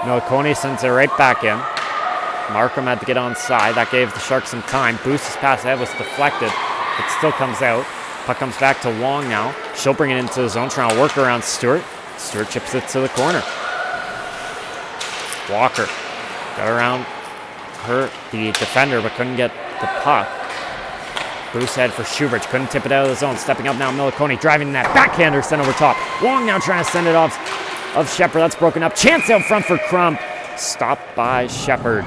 Millicone sends it right back in. Markham had to get onside. That gave the Sharks some time. Boos's pass ahead was deflected. It still comes out. Puck comes back to Wong now. She'll bring it into the zone, trying to work around Stewart. Stewart chips it to the corner. Walker got around her, the defender, but couldn't get the puck. Boos head for Shoebridge. Couldn't tip it out of the zone. Stepping up now, Millicone driving that backhander, sent over top. Wong now trying to send it off of Shepard. That's broken up. Chance out front for Crump. Stopped by Shepard.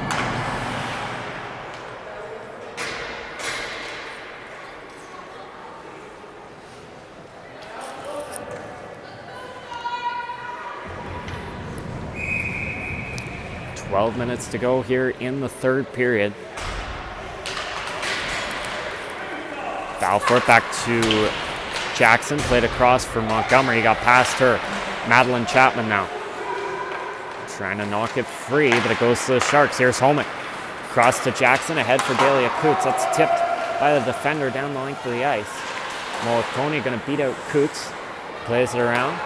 12 minutes to go here in the third period. Balfour back to Jackson, played across for Montgomery, got past her. Madeline Chapman now. Trying to knock it free, but it goes to the Sharks. Here's Holmick. Cross to Jackson, ahead for Dahlia Coots. That's tipped by the defender down the length of the ice. Molotoni going to beat out Coots. Plays it around.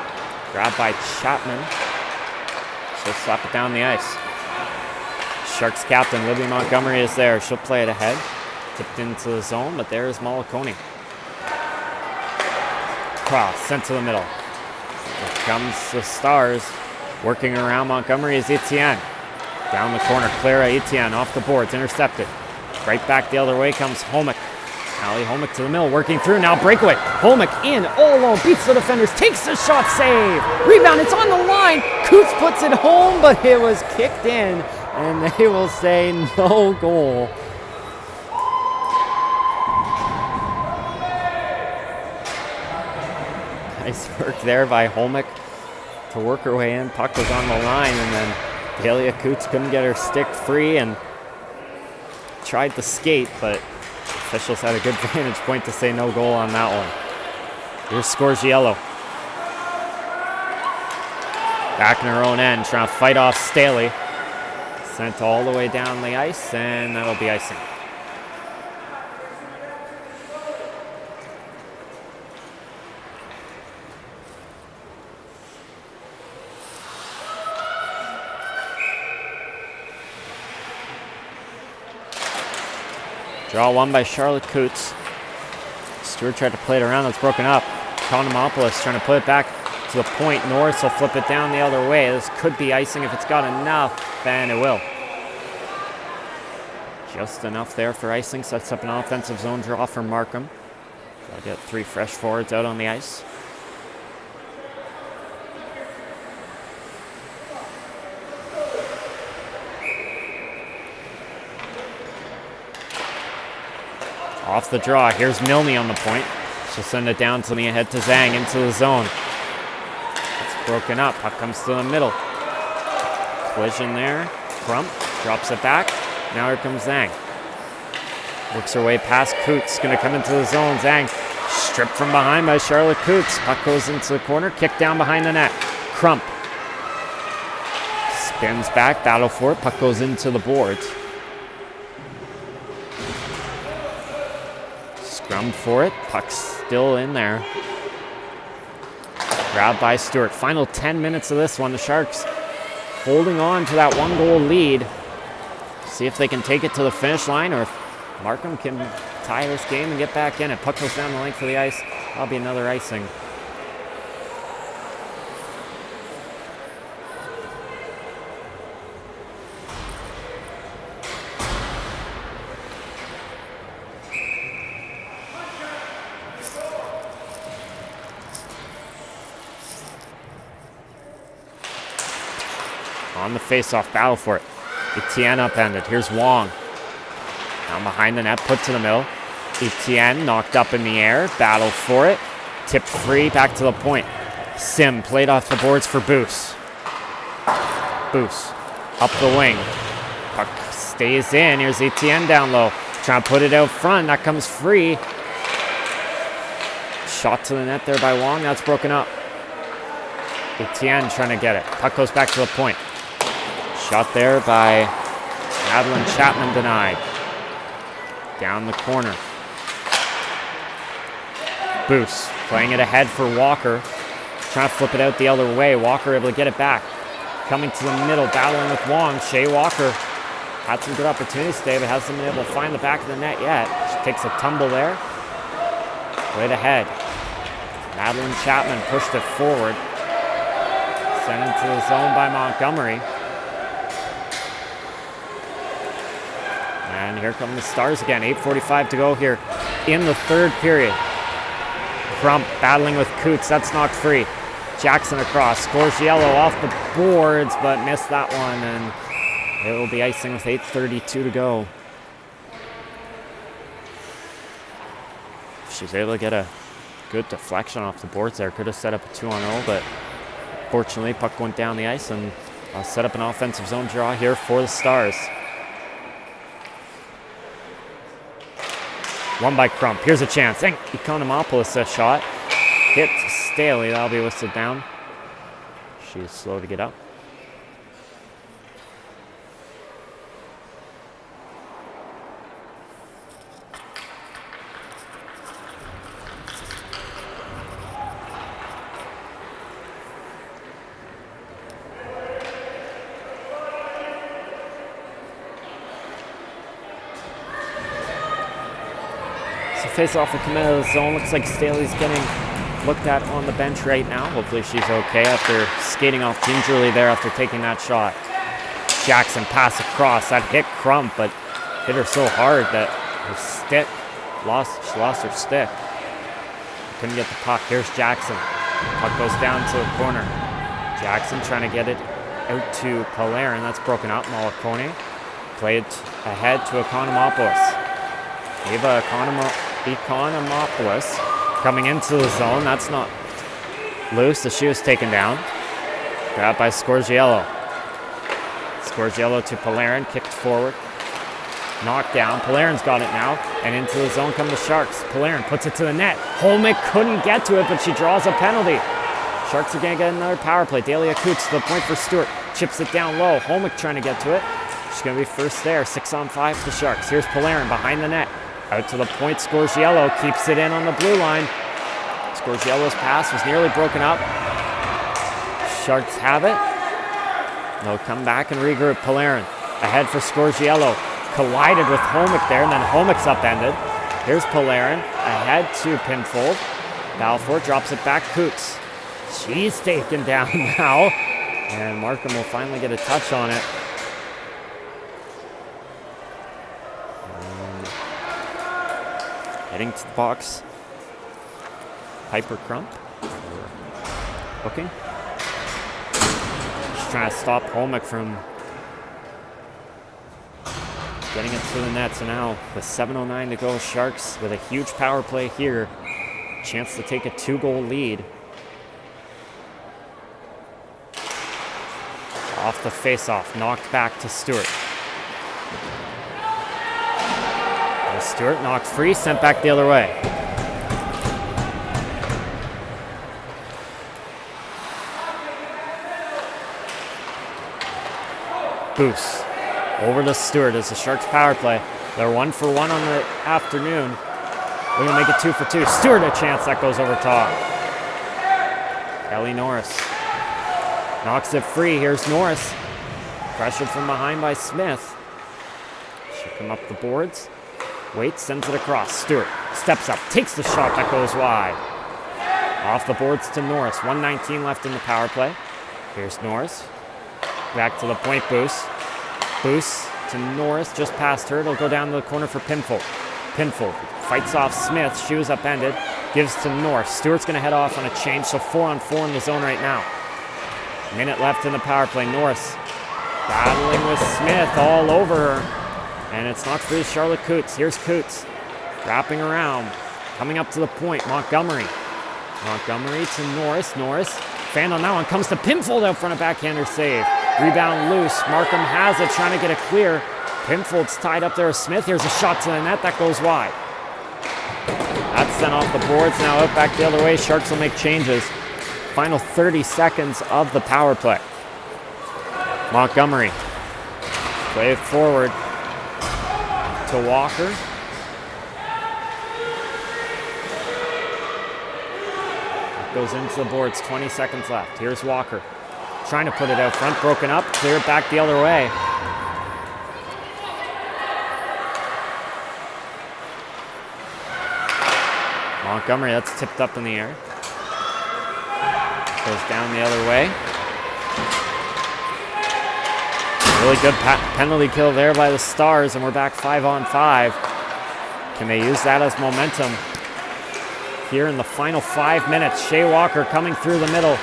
Grabbed by Chapman. She'll slap it down the ice. Sharks captain Libby Montgomery is there. She'll play it ahead. Tipped into the zone, but there is Molotoni. Cross, sent to the middle. Here comes the Stars. Working around Montgomery is Etienne. Down the corner, Clara Etienne off the boards, intercepted. Right back the other way comes Holmick. Allie Holmick to the middle, working through, now breakaway. Holmick in, all alone, beats the defenders, takes the shot, save. Rebound, it's on the line. Coots puts it home, but it was kicked in, and they will say no goal. Nice work there by Holmick to work her way in. Puck was on the line, and then Dahlia Coots couldn't get her stick free and tried to skate, but officials had a good vantage point to say no goal on that one. Here's Scorgiello. Back in her own end, trying to fight off Staley. Sent all the way down the ice, and that'll be icing. Draw one by Charlotte Coots. Stewart tried to play it around. It's broken up. Konomopoulos trying to put it back to the point. Norris will flip it down the other way. This could be icing if it's got enough, and it will. Just enough there for icing. Sets up an offensive zone draw for Markham. They'll get 3 fresh forwards out on the ice. Off the draw, here's Milne on the point. She'll send it down to me ahead to Zhang into the zone. It's broken up, puck comes to the middle. Collision there, Crump drops it back. Now here comes Zhang. Works her way past Coots, gonna come into the zone. Zhang stripped from behind by Charlotte Coots. Puck goes into the corner, kicked down behind the net. Crump spins back, battle for it, puck goes into the boards. Scrum for it, puck's still in there. Grabbed by Stewart. Final 10 minutes of this one. The Sharks holding on to that 1-goal lead. See if they can take it to the finish line, or if Markham can tie this game and get back in it. Puck goes down the length of the ice. That'll be another icing. On the face-off, battle for it. Etienne upended. Here's Wong. Down behind the net, put to the middle. Etienne knocked up in the air, battle for it. Tipped free, back to the point. Sim played off the boards for Boos. Boos up the wing. Puck stays in. Here's Etienne down low. Trying to put it out front. That comes free. Shot to the net there by Wong. That's broken up. Etienne trying to get it. Puck goes back to the point. Shot there by Madeline Chapman, denied. Down the corner. Boos playing it ahead for Walker. Trying to flip it out the other way. Walker able to get it back. Coming to the middle, battling with Wong. Shea Walker had some good opportunities today, but hasn't been able to find the back of the net yet. She takes a tumble there. Right ahead. Madeline Chapman pushed it forward. Sent into the zone by Montgomery. And here come the Stars again. 8:45 to go here in the third period. Crump battling with Coots. That's knocked free. Jackson across. Scorgiello off the boards, but missed that one. And it will be icing with 8:32 to go. She's able to get a good deflection off the boards there. Could have set up a 2-on-0, but fortunately, puck went down the ice and I'll set up an offensive zone draw here for the Stars. One by Crump. Here's a chance. Economopoulos a shot. Hit Staley. That'll be whistled down. She's slow to get up. Face off will come out of the zone. Looks like Staley's getting looked at on the bench right now. Hopefully she's okay after skating off gingerly there after taking that shot. Jackson pass across. That hit Crump, but hit her so hard that her stick she lost her stick. Couldn't get the puck. Here's Jackson. Puck goes down to the corner. Jackson trying to get it out to Polarin. That's broken up. Malacone played ahead to Economopoulos. Eva Economopoulos coming into the zone. That's not loose as she was taken down. Grabbed by Scorgiello. Scorgiello to Polarin, kicked forward. Knocked down. Polarin's got it now. And into the zone come the Sharks. Polarin puts it to the net. Holmick couldn't get to it, but she draws a penalty. Sharks are going to get another power play. Dalia Coots to the point for Stewart. Chips it down low. Holmick trying to get to it. She's going to be first there. 6-on-5 for the Sharks. Here's Polarin behind the net. Out to the point, Scorgiello keeps it in on the blue line. Scorgiello's pass was nearly broken up. Sharks have it. They'll come back and regroup. Polarin ahead for Scorgiello. Collided with Holmick there, and then Holmick's upended. Here's Polarin ahead to Pinfold. Balfour drops it back. Coots. She's taken down now. And Markham will finally get a touch on it. Heading to the box, Piper Crump. Hooking. Just trying to stop Holmick from getting it to the net. So now with 7:09 to go, Sharks with a huge power play here. Chance to take a 2-goal lead. Off the face-off, knocked back to Stewart. Stewart knocked free, sent back the other way. Boos over to Stewart as the Sharks power play. They're 1-for-1 on the afternoon. We're going to make it 2-for-2. Stewart a chance that goes over top. Ellie Norris knocks it free. Here's Norris. Pressured from behind by Smith. She'll come up the boards. Waits, sends it across. Stewart steps up, takes the shot that goes wide. Off the boards to Norris. 1:19 left in the power play. Here's Norris. Back to the point, Boos. Boos to Norris, just past her. It'll go down to the corner for Pinfold. Pinfold fights off Smith. She was upended. Gives to Norris. Stewart's going to head off on a change, so 4-on-4 in the zone right now. Minute left in the power play. Norris battling with Smith all over her. And it's not free to Charlotte Coots. Here's Coots wrapping around. Coming up to the point, Montgomery. Montgomery to Norris. Norris, fan on that one, comes to Pinfold out front, of backhander save. Rebound loose. Markham has it, trying to get it clear. Pinfold's tied up there with Smith. Here's a shot to the net. That goes wide. That's sent off the boards. Now out back the other way. Sharks will make changes. Final 30 seconds of the power play. Montgomery. Play it forward to Walker. It goes into the boards. 20 seconds left. Here's Walker. Trying to put it out front. Broken up. Clear it back the other way. Montgomery, that's tipped up in the air. Goes down the other way. Really good penalty kill there by the Stars, and we're back 5-on-5. Can they use that as momentum here in the final 5 minutes? Shea Walker coming through the middle.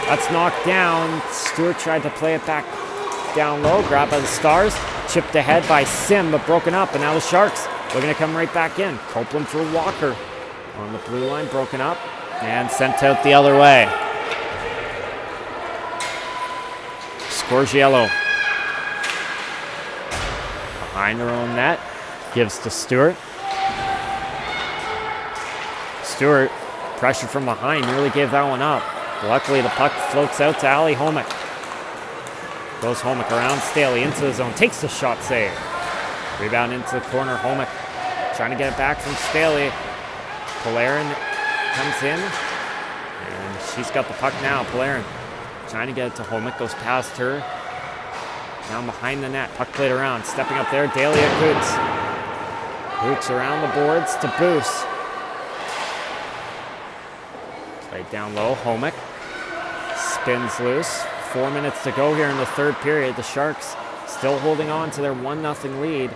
That's knocked down. Stewart tried to play it back down low. Grabbed by the Stars. Chipped ahead by Sim, but broken up. And now the Sharks are going to come right back in. Copeland for Walker. On the blue line, broken up. And sent out the other way. Scorgiello. Behind her own net. Gives to Stewart. Stewart, pressure from behind, nearly gave that one up. Luckily, the puck floats out to Ali Homick. Goes Homick around Staley into the zone. Takes the shot save. Rebound into the corner. Homick trying to get it back from Staley. Polarin comes in. And she's got the puck now. Polarin trying to get it to Homick. Goes past her. Down behind the net. Puck played around. Stepping up there. Dahlia Coots. Coots around the boards to Boos. Played down low. Homick spins loose. 4 minutes to go here in the third period. The Sharks still holding on to their 1-0 lead.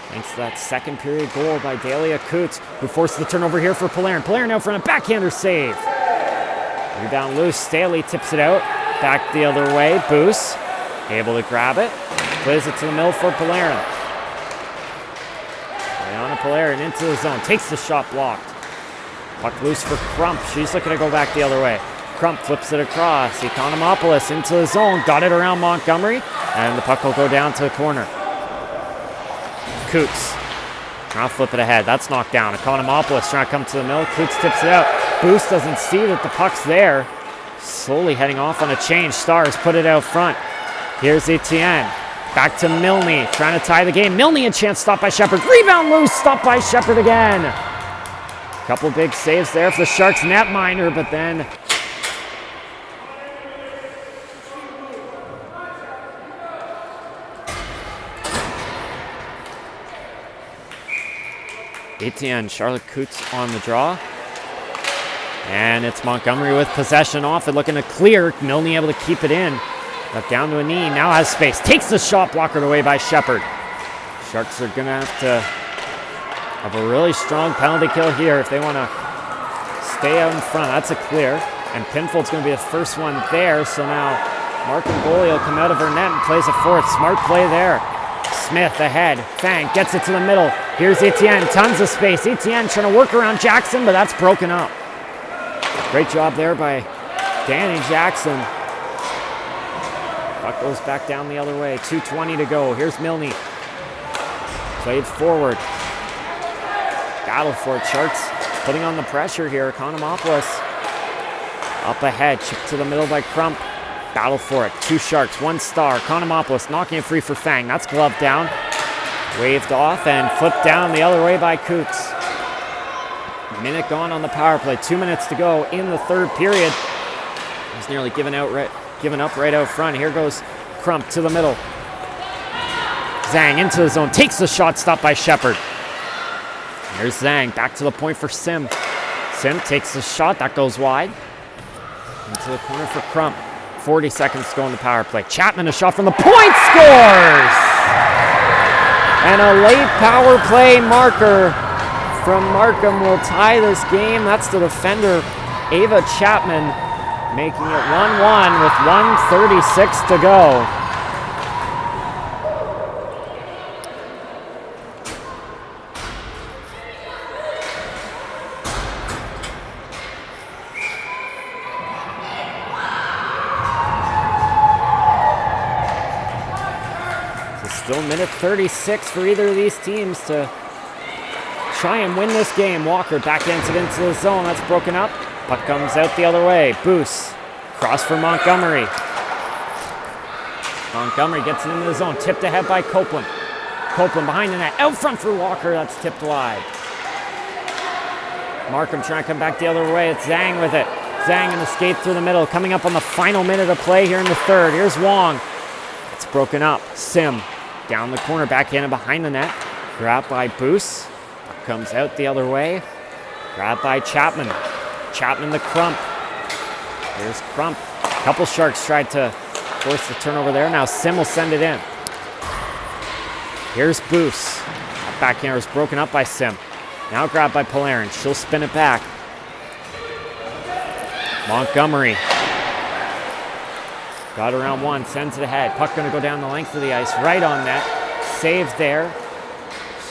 Thanks to that second period goal by Dahlia Coots, who forced the turnover here for Polarin. Polarin out front, a backhander save. Rebound loose. Staley tips it out. Back the other way. Boos able to grab it. Plays it to the middle for Polarin. Liana Polarin into the zone. Takes the shot blocked. Puck loose for Crump. She's looking to go back the other way. Crump flips it across. Economopoulos into the zone. Got it around Montgomery. And the puck will go down to the corner. Coots. Trying to flip it ahead. That's knocked down. Economopoulos trying to come to the middle. Coots tips it out. Boos doesn't see that the puck's there. Slowly heading off on a change. Stars put it out front. Here's Etienne. Back to Milne. Trying to tie the game. Milne a chance. Stopped by Shepard. Rebound loose. Stopped by Shepard again. Couple big saves there for the Sharks netminder, but then Etienne, Charlotte Coots on the draw. And it's Montgomery with possession off it, looking to clear. Milne able to keep it in. Left down to a knee, now has space. Takes the shot, blockered away by Shepard. Sharks are gonna have to have a really strong penalty kill here if they want to stay out in front. That's a clear. And Pinfold's gonna be the first one there, so now Markham goalie will come out of her net and plays a fourth. Smart play there. Smith ahead. Fang gets it to the middle. Here's Etienne. Tons of space. Etienne trying to work around Jackson, but that's broken up. Great job there by Danny Jackson. Puck goes back down the other way. 2:20 to go. Here's Milne. Played forward. Battle for it. Sharks putting on the pressure here. Economopoulos up ahead. Chip to the middle by Crump. Battle for it. Two Sharks, one Star. Economopoulos knocking it free for Fang. That's gloved down. Waved off and flipped down the other way by Coots. Minute gone on the power play. 2 minutes to go in the third period. He's nearly given up right out front. Here goes Crump to the middle. Zhang into the zone. Takes the shot, stopped by Shepard. Here's Zhang. Back to the point for Sim. Sim takes the shot. That goes wide. Into the corner for Crump. 40 seconds to go in the power play. Chapman, a shot from the point, scores! And a late power play marker from Markham will tie this game. That's the defender, Ava Chapman, making it 1-1 with 1:36 to go. Still minute 36 for either of these teams to try and win this game. Walker backhands it into the zone. That's broken up. Puck comes out the other way. Boos. Cross for Montgomery. Montgomery gets it into the zone. Tipped ahead by Copeland. Copeland behind the net. Out front for Walker. That's tipped wide. Markham trying to come back the other way. It's Zhang with it. Zhang in the skate through the middle. Coming up on the final minute of play here in the third. Here's Wong. It's broken up. Sim. Down the corner, backhanded behind the net. Grabbed by Boos. Comes out the other way. Grabbed by Chapman. Chapman to Crump. Here's Crump. A couple Sharks tried to force the turnover there. Now Sim will send it in. Here's Boos. That backhander is broken up by Sim. Now grabbed by Polarin. She'll spin it back. Montgomery. Got around one, sends it ahead. Puck going to go down the length of the ice, right on net. Save there.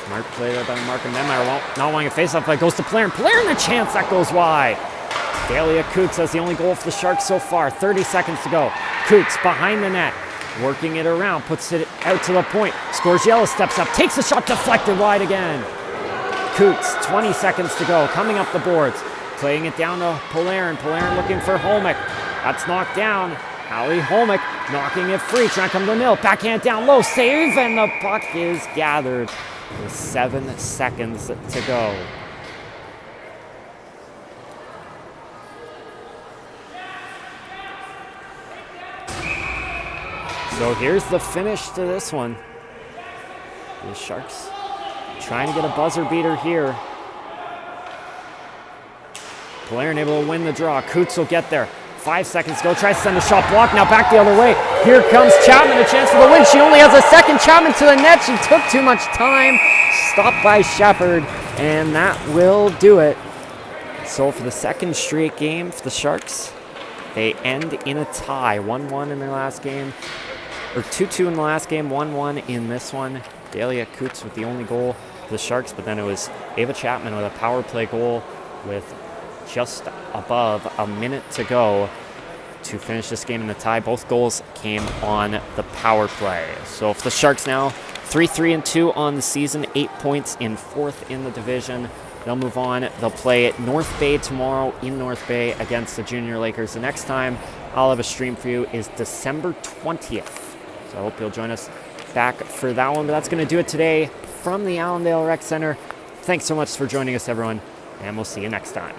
Smart play there by Markham. Denmeyer not wanting a face-off play. Goes to Polarin. Polarin a chance. That goes wide. Dahlia Coots has the only goal for the Sharks so far. 30 seconds to go. Coots behind the net, working it around, puts it out to the point. Scorgiello steps up, takes a shot, deflected wide again. Coots, 20 seconds to go, coming up the boards, playing it down to Polarin. Polarin looking for Holmick. That's knocked down. Ali Holmick knocking it free, trying to come to the middle. Backhand down low, save, and the puck is gathered with 7 seconds to go. So here's the finish to this one. The Sharks trying to get a buzzer beater here. Polarin able to win the draw. Coots will get there. 5 seconds to go. Tries to send a shot block. Now back the other way. Here comes Chapman. A chance for the win. She only has a second. Chapman to the net. She took too much time. Stopped by Shepard. And that will do it. So for the second straight game for the Sharks, they end in a tie. 1-1 in their last game. Or 2-2 in the last game. 1-1 in this one. Dahlia Coots with the only goal for the Sharks. But then it was Ava Chapman with a power play goal with just above a minute to go to finish this game in the tie. Both goals came on the power play. So for the Sharks now, 3-3-2 on the season, 8 points in 4th in the division. They'll move on. They'll play at North Bay tomorrow in North Bay against the Junior Lakers. The next time I'll have a stream for you is December 20th. So I hope you'll join us back for that one. But that's going to do it today from the Allendale Rec Center. Thanks so much for joining us, everyone, and we'll see you next time.